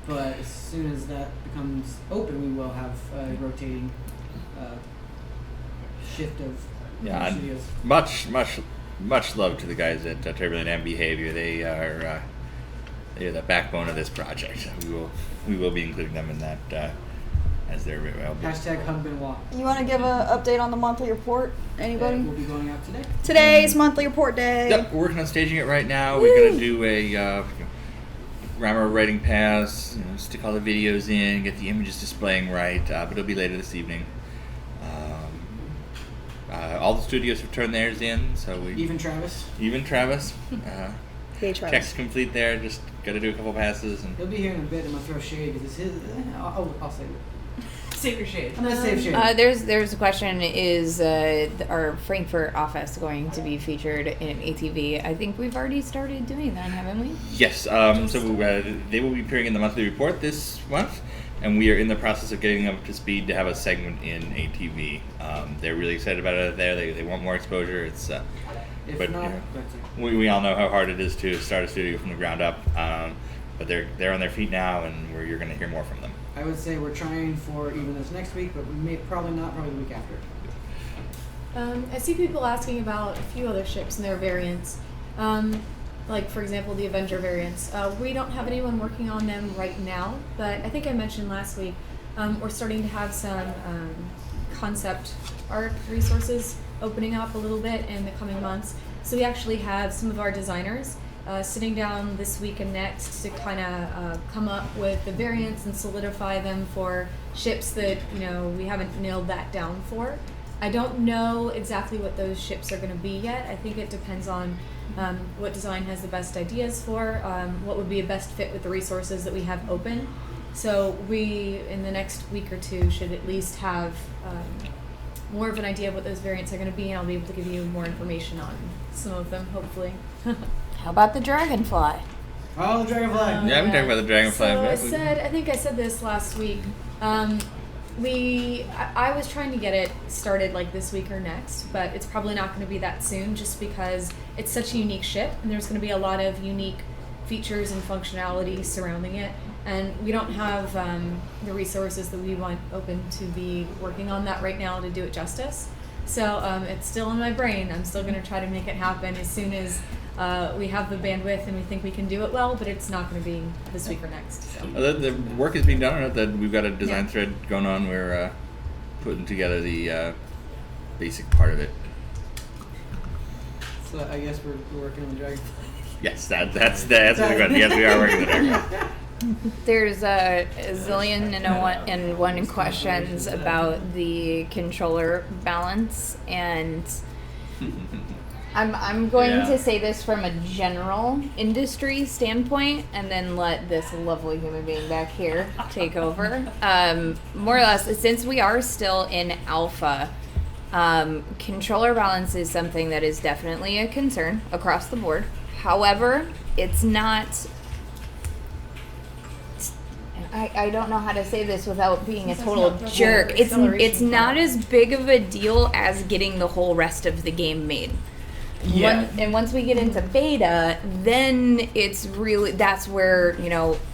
A: But as soon as that becomes open, we will have a rotating shift of studios.
C: Much love to the guys at Turbulent and Behavior. They are the backbone of this project. We will be including them in that as their
A: Hashtag hub and walk.
B: You want to give an update on the monthly report? Anybody?
A: We'll be going out today.
B: Today's monthly report day.
C: Yep, we're working on staging it right now. We're going to do a grammar writing pass, stick all the videos in, get the images displaying right, but it'll be later this evening. All the studios have turned theirs in, so we
A: Even Travis.
C: Hey, Travis. Check's complete there. Just got to do a couple passes, and
A: He'll be here in a bit. I'm gonna throw shade because it's his. I'll save it.
I: Save your shade.
A: I'm gonna save shade.
G: There's a question: is our Frankfurt office going to be featured in an ATV? I think we've already started doing that, haven't we?
C: yes. They will be appearing in the monthly report this month, and we are in the process of getting them up to speed to have a segment in ATV. They're really excited about it there. They want more exposure. It's
A: If not,
C: we all know how hard it is to start a studio from the ground up. But they're on their feet now, and you're going to hear more from them.
A: I would say we're trying for even this next week, but probably not. Probably the week after.
E: I see people asking about a few other ships and their variants. Like, for example, the Avenger variants. We don't have anyone working on them right now, but I think I mentioned last week we're starting to have some concept art resources opening up a little bit in the coming months. So we actually have some of our designers sitting down this week and next to kind of come up with the variants and solidify them for ships that we haven't nailed that down for. I don't know exactly what those ships are going to be yet. I think it depends on what design has the best ideas for, what would be a best fit with the resources that we have open. So we, in the next week or two, should at least have more of an idea of what those variants are going to be, and I'll be able to give you more information on some of them, hopefully.
G: How about the dragonfly?
A: Oh, the dragonfly.
C: Yeah, I'm talking about the dragonfly.
E: So I think I said this last week. I was trying to get it started like this week or next, but it's probably not going to be that soon, just because it's such a unique ship, and there's going to be a lot of unique features and functionality surrounding it, and we don't have the resources that we want open to be working on that right now to do it justice. So it's still in my brain. I'm still going to try to make it happen as soon as we have the bandwidth and we think we can do it well, but it's not going to be this week or next. So.
C: The work is being done on it. That we've got a design thread going on. We're putting together the basic part of it.
A: So I guess we're working on the dragonfly.
C: Yes, that's the answer to the question. Yes, we are working on the dragonfly.
G: There's a zillion and one questions about the controller balance, and I'm going to say this from a general industry standpoint, and then let this lovely human being back here take over. More or less, since we are still in alpha, controller balance is something that is definitely a concern across the board. However, it's not... I don't know how to say this without being a total jerk. It's not as big of a deal as getting the whole rest of the game made.
H: Yeah.
G: And once we get into beta, then it's really, that's where,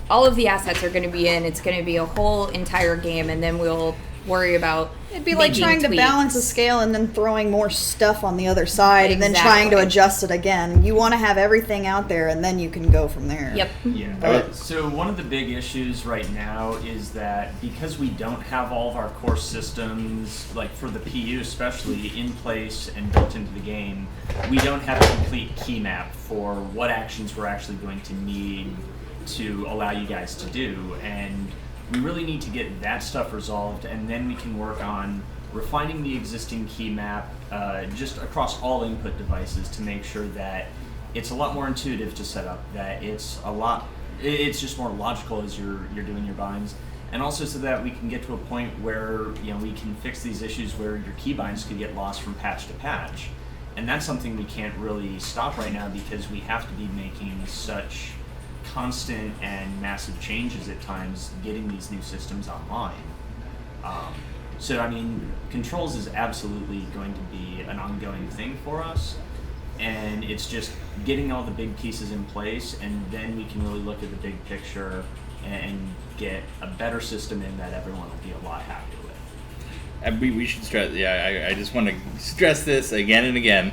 G: all of the assets are going to be in. It's going to be a whole entire game, and then we'll worry about
B: It'd be like trying to balance a scale and then throwing more stuff on the other side and then trying to adjust it again. You want to have everything out there, and then you can go from there.
G: Yep.
H: Yeah. So one of the big issues right now is that because we don't have all of our core systems, like for the PU especially, in place and built into the game, we don't have a complete key map for what actions we're actually going to need to allow you guys to do. And we really need to get that stuff resolved, and then we can work on refining the existing key map just across all input devices to make sure that it's a lot more intuitive to set up, that it's just more logical as you're doing your binds, and also so that we can get to a point where we can fix these issues where your key binds could get lost from patch to patch. And that's something we can't really stop right now because we have to be making such constant and massive changes at times getting these new systems online. So controls is absolutely going to be an ongoing thing for us, and it's just getting all the big pieces in place, and then we can really look at the big picture and get a better system in that everyone will be a lot happier with.
C: And we should stress, I just want to stress this again and again.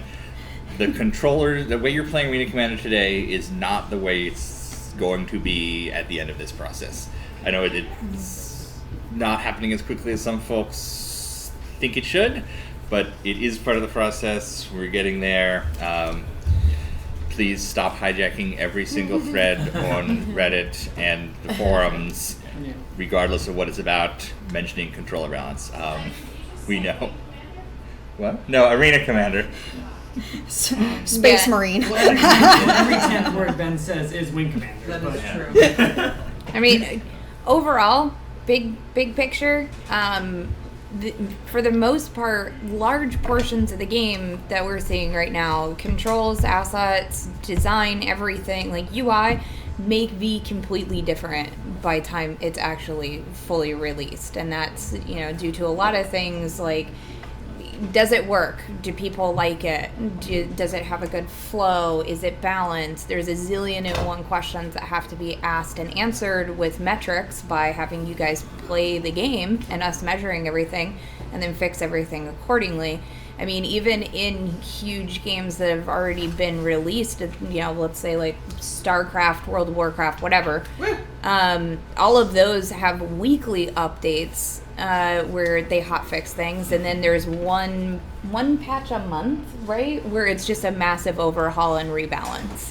C: The controller, the way you're playing Arena Commander today is not the way it's going to be at the end of this process. I know it's not happening as quickly as some folks think it should, but it is part of the process. We're getting there. Please stop hijacking every single thread on Reddit and the forums, regardless of what it's about, mentioning controller balance. We know. What? No, Arena Commander.
B: Space Marine.
A: Well, every 10th word Ben says is Wing Commander.
I: That is true.
G: Overall, big picture, for the most part, large portions of the game that we're seeing right now, controls, assets, design, everything, like UI, make be completely different by the time it's actually fully released. And that's, due to a lot of things like, does it work? Do people like it? Does it have a good flow? Is it balanced? There's a zillion and one questions that have to be asked and answered with metrics by having you guys play the game and us measuring everything and then fix everything accordingly. Even in huge games that have already been released, let's say like StarCraft, World of Warcraft, whatever, all of those have weekly updates where they hotfix things, and then there's one patch a month, right, where it's just a massive overhaul and rebalance.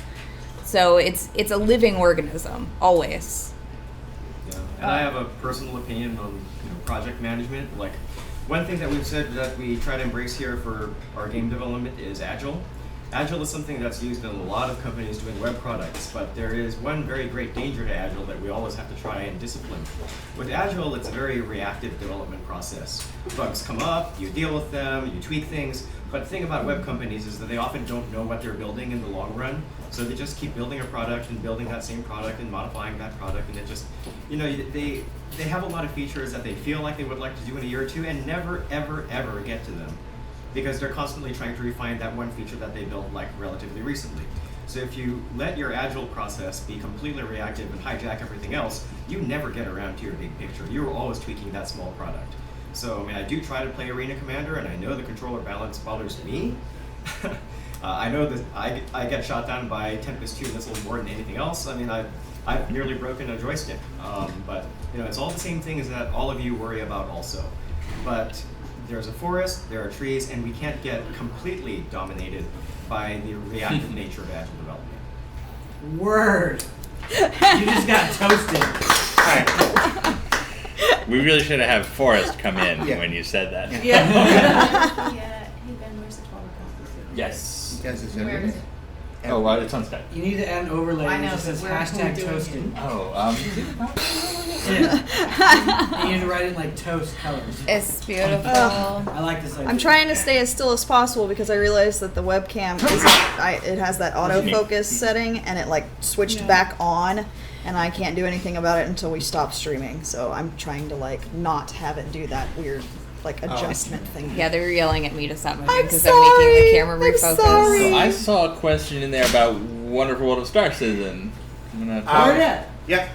G: So it's a living organism always.
J: Yeah. And I have a personal opinion on project management. Like, one thing that we've said that we try to embrace here for our game development is Agile. Agile is something that's used in a lot of companies doing web products, but there is one very great danger to Agile that we always have to try and discipline. With Agile, it's a very reactive development process. Bugs come up, you deal with them, you tweak things, but the thing about web companies is that they often don't know what they're building in the long run, so they just keep building a product and building that same product and modifying that product, and it just, they have a lot of features that they feel like they would like to do in a year or two and never, ever, ever get to them, because they're constantly trying to refine that one feature that they built like relatively recently. So if you let your Agile process be completely reactive and hijack everything else, you never get around to your big picture. You're always tweaking that small product. So I do try to play Arena Commander, and I know the controller balance bothers me. I know that I get shot down by Tempest 2 missiles more than anything else. I've nearly broken a joystick. But it's all the same thing as that all of you worry about also. But there's a forest, there are trees, and we can't get completely dominated by the reactive nature of Agile development.
A: Word. You just got toasted.
D: Alright.
C: We really should have had Forrest come in when you said that.
E: Yeah.
F: Hey Ben, where's the 12 o'clock?
C: Yes.
D: Guys, is
F: Where is
D: everything?
F: it?
C: Oh, it's on Skype.
A: You need to add an overlay
F: I
A: that
F: know,
A: just says
F: but where are we doing
A: toasted.
F: it?
C: Oh,
A: Yeah. You need to write in like toast colors.
G: It's beautiful.
A: I like this idea.
B: I'm trying to stay as still as possible because I realized that the webcam it has that autofocus setting, and it like switched back on, and I can't do anything about it until we stop streaming. So I'm trying to like not have it do that weird like adjustment thing.
G: Yeah, they were yelling at me to stop moving
B: I'm
G: because I'm making the
B: sorry.
G: camera
B: I'm
G: refocus.
B: sorry.
C: So I saw a question in there about Wonderful World of Star Citizen. I'm gonna
A: Where it at?
D: Yep.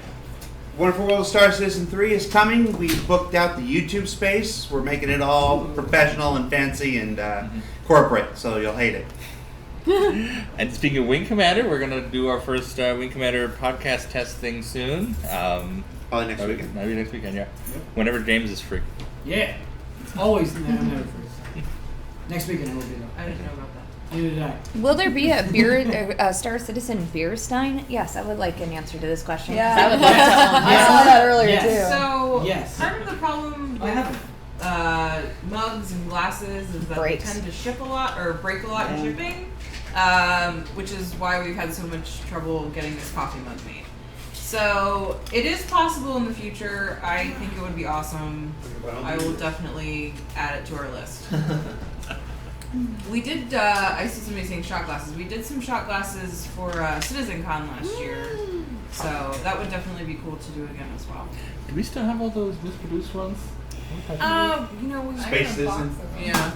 D: Wonderful World of Star Citizen 3 is coming. We booked out the YouTube space. We're making it all professional and fancy and corporate, so you'll hate it.
C: And speaking of Wing Commander, we're gonna do our first Wing Commander podcast test thing soon.
D: Probably next weekend.
C: Maybe next weekend, yeah. Whenever James is free.
A: Yeah. It's always never free. Next weekend it will be though.
I: I didn't know about that.
A: Neither did I.
G: Will there be a Star Citizen beer stein? Yes, I would like an answer to this question. 'cause
B: Yeah.
G: I would love to own
B: I saw
G: one.
B: that earlier
A: Yes.
B: too.
I: So
A: Yes.
I: part of the problem
A: I haven't.
I: with mugs and glasses is that
B: Breaks.
I: they tend to ship a lot or break a lot in shipping, which is why we've had so much trouble getting this coffee mug made. So it is possible in the future. I think it would be awesome. I will definitely add it to our list. We did, I see somebody saying shot glasses. We did some shot glasses for CitizenCon last year. So that would definitely be cool to do again as well.
C: Do we still have all those mass-produced ones?
I: We
D: Space Citizen?
I: yeah.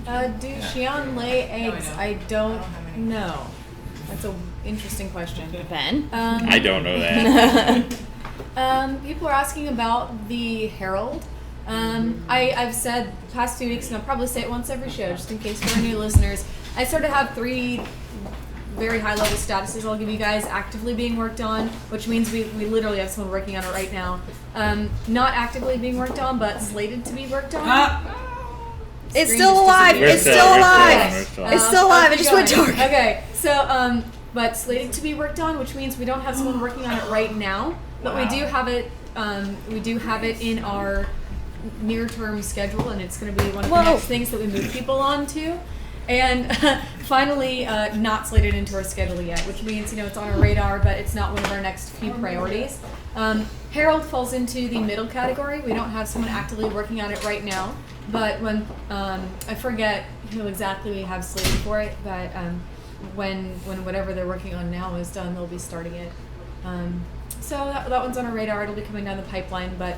E: Do Xi'an lay eggs?
I: know.
E: I don't know. That's an interesting question.
G: Ben?
C: I don't know that.
E: People are asking about the Herald. I've said the past 2 weeks, and I'll probably say it once every show, just in case for our new listeners. I sort of have 3 very high-level statuses I'll give you guys actively being worked on, which means we literally have someone working on it right now. Not actively being worked on, but slated to be worked on.
B: It's
E: Screen
B: still
E: just
B: alive.
E: disappeared.
B: It's still alive.
C: We're still on.
B: It's still alive.
E: I'll
B: It
E: keep
B: just went
E: going.
B: dark.
E: Okay, so but slated to be worked on, which means we don't have someone working on it right now, but we do have it. We do have it in our near-term schedule, and it's going to be one of the next things that we move people on to. And finally, not slated into our schedule yet, which means it's on our radar, but it's not one of our next few priorities. Herald falls into the middle category. We don't have someone actively working on it right now, but when I forget who exactly we have slated for it, but when whatever they're working on now is done, they'll be starting it. So that one's on our radar. It'll be coming down the pipeline, but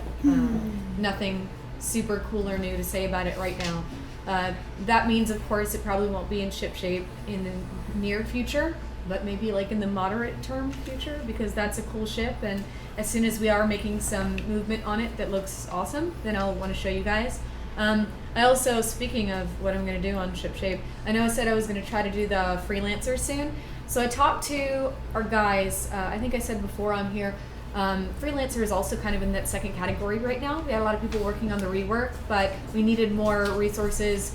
E: nothing super cool or new to say about it right now. That means, of course, it probably won't be in ship shape in the near future, but maybe like in the moderate term future, because that's a cool ship. And as soon as we are making some movement on it that looks awesome, then I'll want to show you guys. I also, speaking of what I'm going to do on ship shape, I know I said I was going to try to do the freelancer soon. So I talked to our guys. I think I said before on here, freelancer is also kind of in that second category right now. We had a lot of people working on the rework, but we needed more resources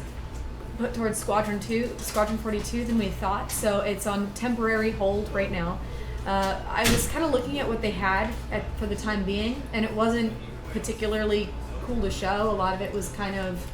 E: put towards Squadron 42 than we thought. So it's on temporary hold right now. I was kind of looking at what they had for the time being, and it wasn't particularly cool to show. A lot of it was kind of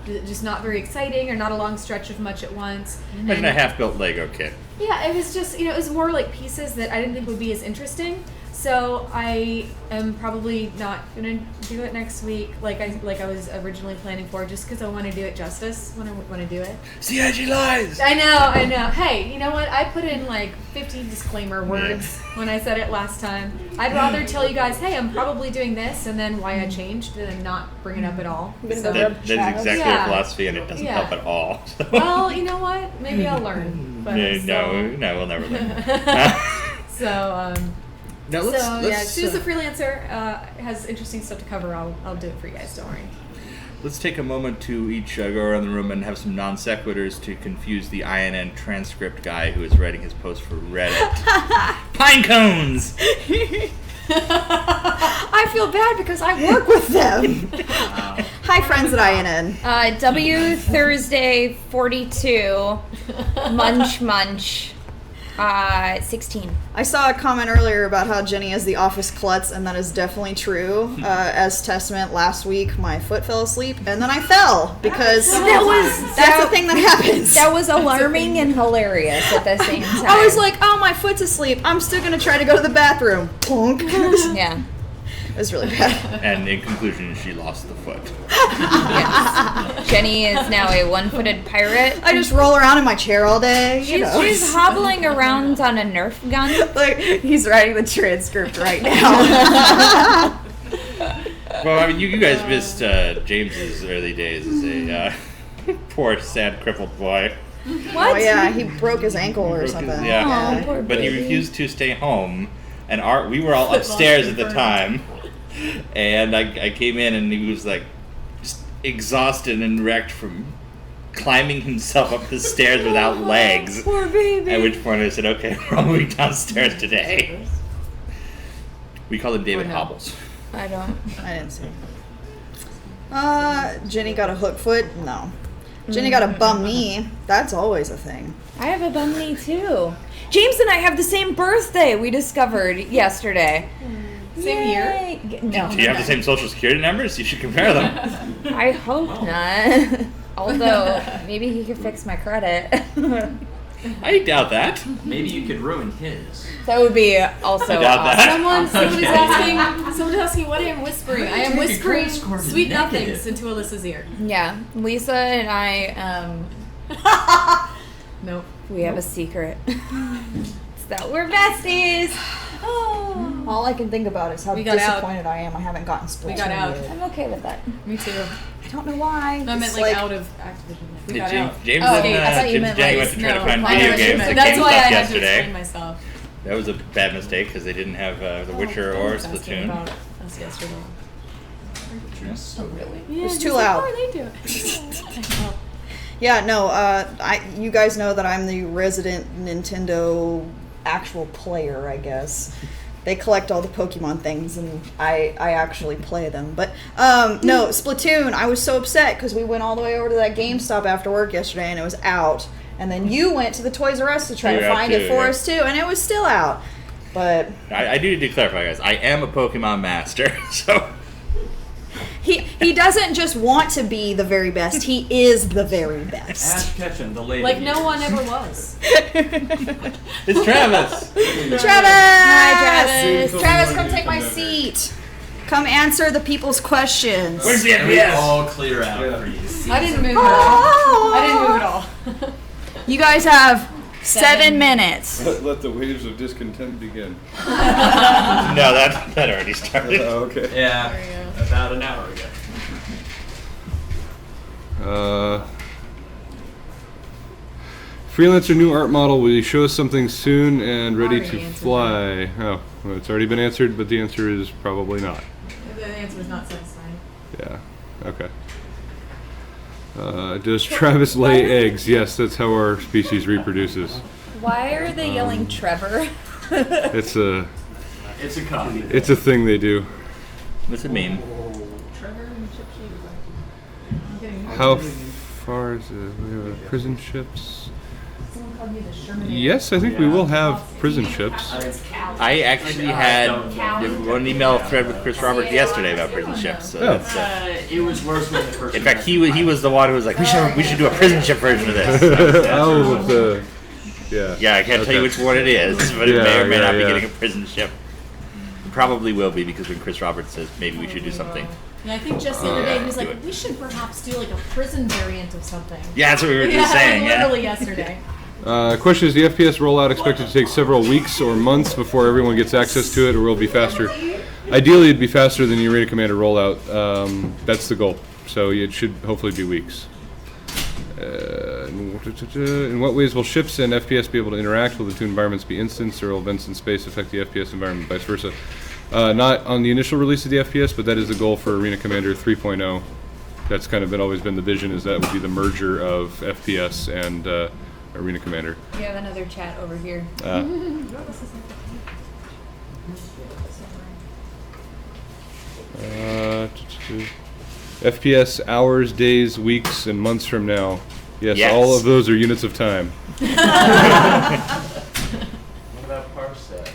E: just not very exciting or not a long stretch of much at once.
C: Imagine a half-built Lego kit.
E: Yeah, it was just, it was more like pieces that I didn't think would be as interesting. So I am probably not gonna do it next week, like I was originally planning for, just because I want to do it justice when I want to do it.
C: CIG lies.
E: I know. Hey, you know what? I put in like 50 disclaimer words when I said it last time. I'd rather tell you guys, hey, I'm probably doing this, and then why I changed, than not bring it up at all. So,
C: That's exactly our philosophy, and it doesn't help at all.
E: well, you know what? Maybe I'll learn. But
C: no, we'll never learn.
E: So,
C: Now let's
E: Sue's a freelancer, has interesting stuff to cover. I'll do it for you guys, don't worry.
C: Let's take a moment to each go around the room and have some non sequiturs to confuse the INN transcript guy who is writing his post for Reddit. Pine cones!
B: I feel bad because I work with them. Hi, friends at INN.
G: W Thursday 42 Munch 16.
B: I saw a comment earlier about how Jenny is the office klutz, and that is definitely true. As testament, last week my foot fell asleep, and then I fell because that's the thing that happens.
G: That was alarming and hilarious at the same time.
B: I was like, oh, my foot's asleep. I'm still gonna try to go to the bathroom. Plunk.
G: Yeah.
B: It was really bad.
C: And in conclusion, she lost the foot.
G: Yes. Jenny is now a one-footed pirate.
B: I just roll around in my chair all day.
G: She's hobbling around on a Nerf gun.
B: Like, he's writing the transcript right now.
C: Well, I mean, you guys missed James's early days as a poor, sad, crippled boy.
B: What? Oh, yeah, he broke his ankle or something.
C: Yeah.
G: Oh, poor
C: But he
G: baby.
C: refused to stay home, and we were all upstairs at the time. And I came in, and he was like just exhausted and wrecked from climbing himself up the stairs without legs.
G: Poor baby.
C: At which point I said, okay, we're all moving downstairs today. We call him David Hobbles.
G: I
B: didn't see. Jenny got a hook foot? No. Jenny got a bum knee. That's always a thing.
G: I have a bum knee too. James and I have the same birthday, we discovered yesterday.
E: Same year?
G: No.
C: Do you have the same social security numbers? You should compare them.
G: I hope not. Although, maybe he could fix my credit.
C: I doubt that.
H: Maybe you could ruin his.
G: That would be also
C: I doubt that.
E: Someone's asking what I am whispering. I am whispering sweet nothings into Alyssa's ear.
G: Yeah, Lisa and I,
E: Nope.
G: we have a secret. It's that we're besties. Oh.
B: All I can think about is how
E: We got out.
B: disappointed I am I haven't gotten Splatoon
E: We got out.
B: yet.
G: I'm okay with that.
E: Me too.
B: I don't know why.
E: No, I meant
B: It's
E: like out of Activision. We got out.
C: James
G: Oh,
C: and
G: okay, I thought you
C: James
G: meant
C: Jenny
G: like-
C: went to try to
E: No,
C: find
E: I
C: video
E: know what you
C: games
E: meant.
C: at
E: That's why I
C: GameStop
E: had to
C: yesterday.
E: explain myself.
C: That was a bad mistake because they didn't have The Witcher or
E: Asking
C: Splatoon.
E: about us yesterday.
G: Oh, really?
E: Yeah,
B: was
E: just
B: too
E: like,
B: loud.
E: How are they doing?
B: Yeah, no, you guys know that I'm the resident Nintendo actual player, I guess. They collect all the Pokemon things, and I actually play them. But, no, Splatoon, I was so upset because we went all the way over to that GameStop after work yesterday, and it was out. And then you went to the Toys R Us to try
C: We
B: to
C: were out
B: find
C: too,
B: it for
C: yeah.
B: us, too, and it was still out. But
C: I do need to clarify, guys. I am a Pokemon master, so
B: he doesn't just want to be the very best, he is the very best.
H: Ash Ketchum, the lady.
E: Like no one ever was.
C: it's Travis.
B: Travis!
G: Hi, Travis.
B: Travis, come take my seat. Come answer the people's questions.
C: Where's the
K: And we
C: FPS?
K: all clear out for you.
E: I didn't move at all. I didn't move at all.
B: You guys have 7 minutes.
L: Let the waves of discontent begin.
C: No, that already started.
L: Okay.
H: Yeah, about an hour ago.
L: Freelancer new art model. Will you show us something soon and ready
E: Already
L: to
E: answered
L: fly? Oh, well, it's already been answered, but the answer is probably not.
E: The answer is not satisfying.
L: Yeah. Okay. Does Travis lay eggs? Yes, that's how our species reproduces.
G: Why are they yelling Trevor?
L: It's a
H: It's a copy.
L: it's a thing they do.
C: What's it mean?
E: Trevor and Chip Sheet.
L: How far is it? We have prison ships. Yes, I think we will have prison ships.
C: I actually had one email thread with Chris Roberts yesterday about prison ships. So that's,
H: It was worse when the first.
C: in fact, he was the one who was like, we should do a prison ship version of this.
L: Oh, with the yeah.
C: Yeah, I can't tell you which one it is, but it may or may not be getting a prison ship. Probably will be, because when Chris Roberts says maybe we should do something.
E: Yeah, I think just the other day he was like, we should perhaps do like a prison variant of something.
C: Yeah, that's what we were just saying.
E: Literally yesterday.
L: Question is the FPS rollout expected to take several weeks or months before everyone gets access to it, or will it be faster? Ideally, it'd be faster than the Arena Commander rollout. That's the goal. So it should hopefully be weeks. In what ways will ships and FPS be able to interact? Will the two environments be instants, or will events in space affect the FPS environment, vice versa? Not on the initial release of the FPS, but that is the goal for Arena Commander 3.0. That's kind of always been the vision, is that would be the merger of FPS and Arena Commander.
G: We have another chat over here.
L: FPS hours, days, weeks, and months from now. Yes, all of those are units of time.
K: What about parsecs?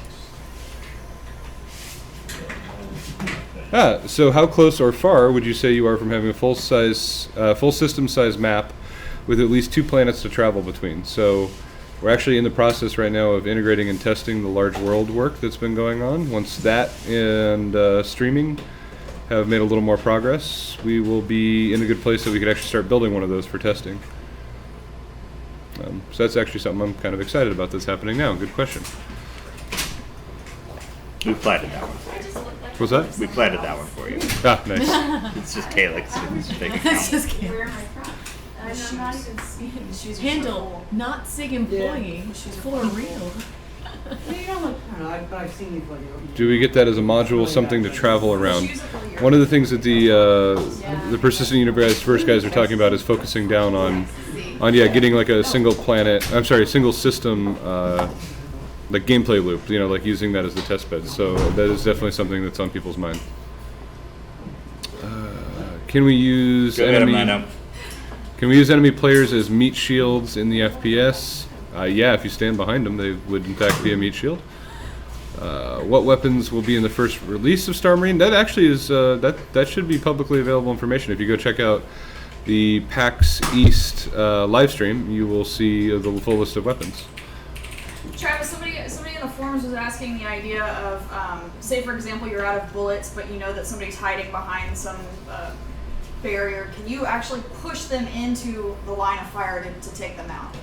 L: So how close or far would you say you are from having a full system size map with at least 2 planets to travel between? So we're actually in the process right now of integrating and testing the large world work that's been going on. Once that and streaming have made a little more progress, we will be in a good place that we could actually start building one of those for testing. So that's actually something I'm kind of excited about that's happening now. Good question.
C: We planted that one.
L: What's that?
C: We planted that one for you.
L: Ah, nice.
C: It's just Calyx in his big account.
E: It's just kidding. I'm not even seeing. Handle, not SIG employee. She's for real.
A: You don't look, I don't know, but I've seen you plug it.
L: Do we get that as a module, something to travel around? One of the things that the persistent universe guys are talking about is focusing down on getting like a single planet. I'm sorry, a single system, like gameplay loop. Like using that as the test bed. So that is definitely something that's on people's mind. Can we use Can we use enemy players as meat shields in the FPS? Yeah, if you stand behind them, they would in fact be a meat shield. What weapons will be in the first release of Star Marine? That actually is that should be publicly available information. If you go check out the PAX East live stream, you will see the full list of weapons.
B: Travis, somebody in the forums was asking the idea of, say for example, you're out of bullets, but you know that somebody's hiding behind some barrier. Can you actually push them into the line of fire to take them out?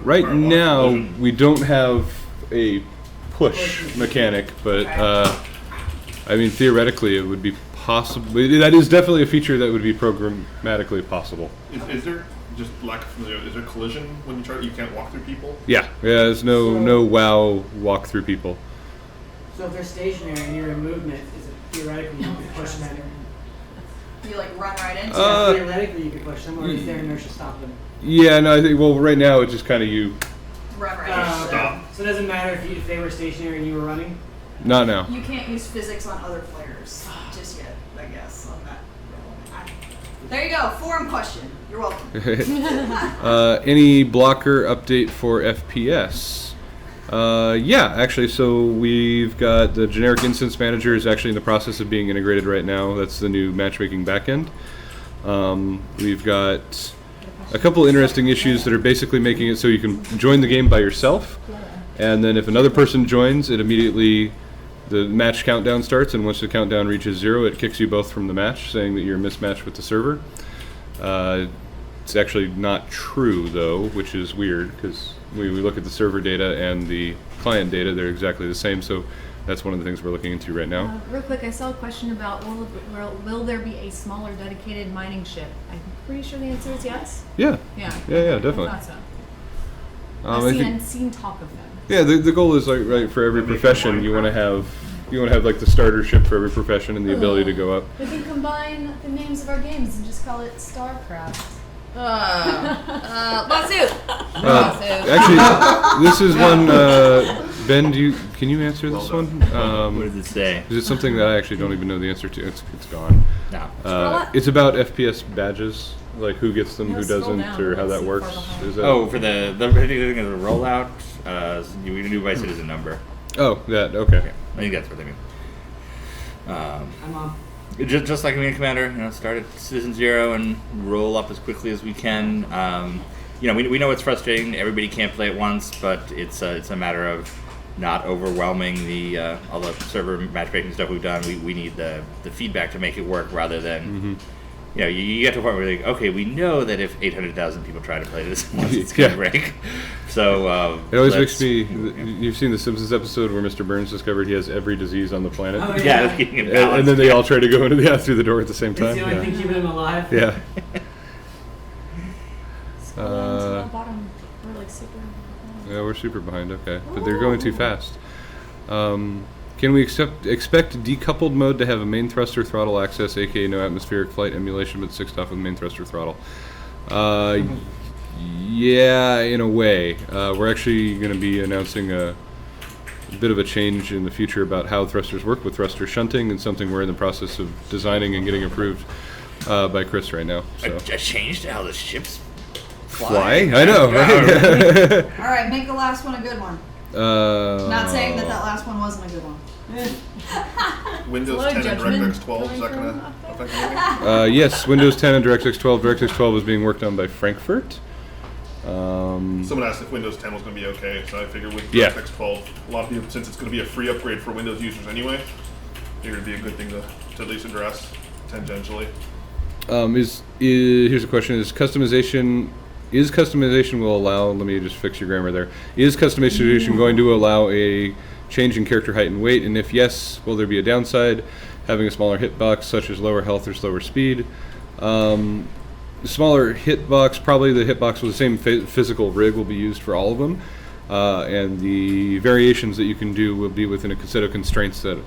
L: Right now, we don't have a push mechanic, but I mean, theoretically, it would be possible. That is definitely a feature that would be programmatically possible.
M: Is there just lack of familiarity? Is there collision when you try? You can't walk through people.
L: Yeah. There's no WoW walk through people.
A: So if they're stationary and you're in movement, is it theoretically you can push them?
B: You like run right into
A: Yeah,
B: them?
A: theoretically you could push them, or is their inertia stop them?
L: Yeah, no, I think, well, right now it's just kind of you.
B: Run right into them.
A: So it doesn't matter if they were stationary and you were running?
L: Not now.
B: You can't use physics on other players just yet, I guess, on that. There you go, forum question. You're welcome.
L: Any blocker update for FPS? Yeah, actually, so we've got the generic instance manager is actually in the process of being integrated right now. That's the new matchmaking backend. We've got a couple interesting issues that are basically making it so you can join the game by yourself, and then if another person joins, it immediately, the match countdown starts, and once the countdown reaches 0, it kicks you both from the match, saying that you're mismatched with the server. It's actually not true, though, which is weird, because we look at the server data and the client data, they're exactly the same, so that's one of the things we're looking into right now.
E: Real quick, I saw a question about will there be a smaller dedicated mining ship? I'm pretty sure the answer is yes.
L: Yeah.
E: Yeah,
L: definitely.
E: I thought so.
L: I've
E: seen talk of them.
L: Yeah, the goal is like right for every profession you want to have like the starter ship for every profession and the ability to go up.
E: We can combine the names of our games and just call it StarCraft.
G: Lawsuit.
L: Actually, this is one. Ben, can you answer this one?
C: What does it say?
L: Is it something that I actually don't even know the answer to? It's gone.
C: No.
L: It's about FPS badges. Like who gets them,
E: No,
L: who
E: scroll
L: doesn't,
E: down,
L: or how
E: let's
L: that
E: see
L: works?
E: far behind.
L: Is that?
C: Oh, for the rollout, we can do by citizen number.
L: Oh, that okay.
C: Okay, I think that's what they mean.
A: I'm on.
C: Just like Command Commander, start at Citizen 0 and roll up as quickly as we can. We know it's frustrating. Everybody can't play at once, but it's a matter of not overwhelming all the server matchmaking stuff we've done. We need the feedback to make it work rather than you get to a point where you're like, okay, we know that if 800,000 people try to play this once, it's gonna break. So
L: it always makes me. You've seen the Simpsons episode where Mr. Burns discovered he has every disease on the planet.
A: Oh,
C: yeah, it's keeping it balanced.
L: And then they all try to go into through the door at the same time.
A: It's the only thing keeping him alive.
L: Yeah.
E: Scroll down to the bottom. We're like super.
L: Yeah, we're super behind. Okay, but they're going too fast. Can we expect decoupled mode to have a main thruster throttle access, aka no atmospheric flight emulation, but 6-off with main thruster throttle? Yeah, in a way. We're actually going to be announcing a bit of a change in the future about how thrusters work with thruster shunting, and something we're in the process of designing and getting approved by Chris right now. So.
C: A change to how the ships
L: fly? I know, right?
B: All right, make the last one a good one. Not saying that last one wasn't a good one.
M: Windows 10 and DirectX 12, is that going to affect anything?
L: Yes, Windows 10 and DirectX 12. DirectX 12 is being worked on by Frankfurt.
M: Someone asked if Windows 10 was going to be okay, so I figured with DirectX 12, a lot of people, since it's going to be a free upgrade for Windows users anyway, figured it'd be a good thing to at least address tangentially.
L: Here's a question: Is customization will allow? Let me just fix your grammar there. Is customization going to allow a change in character height and weight? And if yes, will there be a downside? Having a smaller hitbox, such as lower health or slower speed. Smaller hitbox, probably the hitbox with the same physical rig will be used for all of them, and the variations that you can do will be within a set of constraints that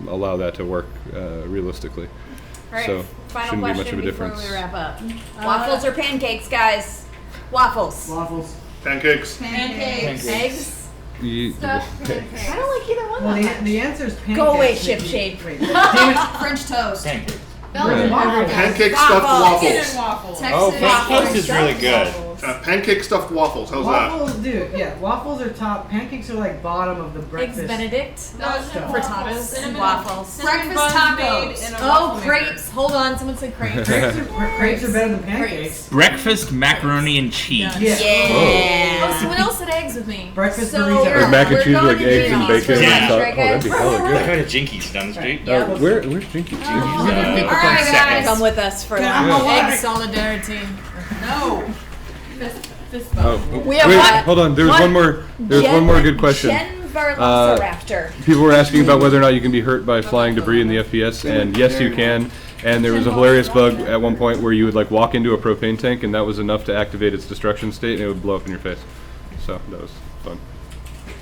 L: allow that to work realistically.
G: All right,
L: So
G: final
L: shouldn't be much
G: question
L: of a
G: before
L: difference.
G: we wrap up. Waffles or pancakes, guys? Waffles.
A: Waffles.
M: Pancakes.
B: Pancakes.
G: Eggs?
F: Stuffed pancakes.
G: I don't like either one
A: Well,
G: that much.
A: the answer is pancakes.
G: Go away, ship shape.
A: Wait, damn it.
B: French toast.
C: Pancakes.
F: Belgian waffles.
M: Pancake stuffed waffles.
I: Waffles.
B: Texas
C: Oh, French toast is really good.
M: Pancake stuffed waffles, how's
A: Waffles, dude, yeah. Waffles are top. Pancakes are like bottom of the breakfast.
E: Eggs Benedict.
F: Belgian
E: Frittatas.
F: Cinnamon-
E: Waffles.
F: cinnamon
B: Breakfast
F: buns
B: tacos.
F: made in a
E: Oh,
F: waffle maker.
E: crepes. Hold on. Someone said crepes.
A: Crepes are better than pancakes.
C: Breakfast macaroni and cheese.
A: Yeah.
E: Oh, someone else said eggs with me.
A: Breakfast
E: So,
A: burrito.
L: Like mac and cheese,
E: we're
L: like
E: going to
L: eggs and
E: Jinkies
L: bacon.
E: for
C: Yeah.
L: And
E: lunch,
L: sauce.
E: right,
L: Oh, that'd be
E: guys?
L: hella good.
C: Go to Jinkies down the street.
E: Yeah.
L: Where's Jinky?
E: All right, come with us for
A: I'm
E: that.
A: alive.
E: Egg solidarity.
A: No.
F: Fist bump.
G: We have
L: Wait,
G: one.
L: hold on. There's one more. There's one more good question.
G: Jen
L: Uh,
G: Velociraptor.
L: People were asking about whether or not you can be hurt by flying debris in the FPS, and yes, you can. And there was a hilarious bug at one point where you would like walk into a propane tank, and that was enough to activate its destruction state, and it would blow up in your face. So that was fun.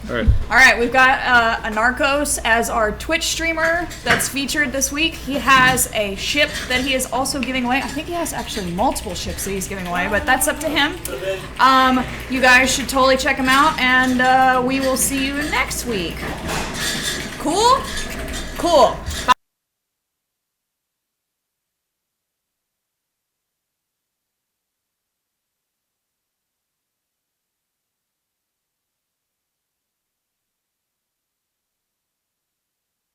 L: All right.
B: All right, we've got a Narcos as our Twitch streamer that's featured this week. He has a ship that he is also giving away. I think he has actually multiple ships that he's giving away, but that's up to him. You guys should totally check him out, and we will see you next week. Cool? Cool.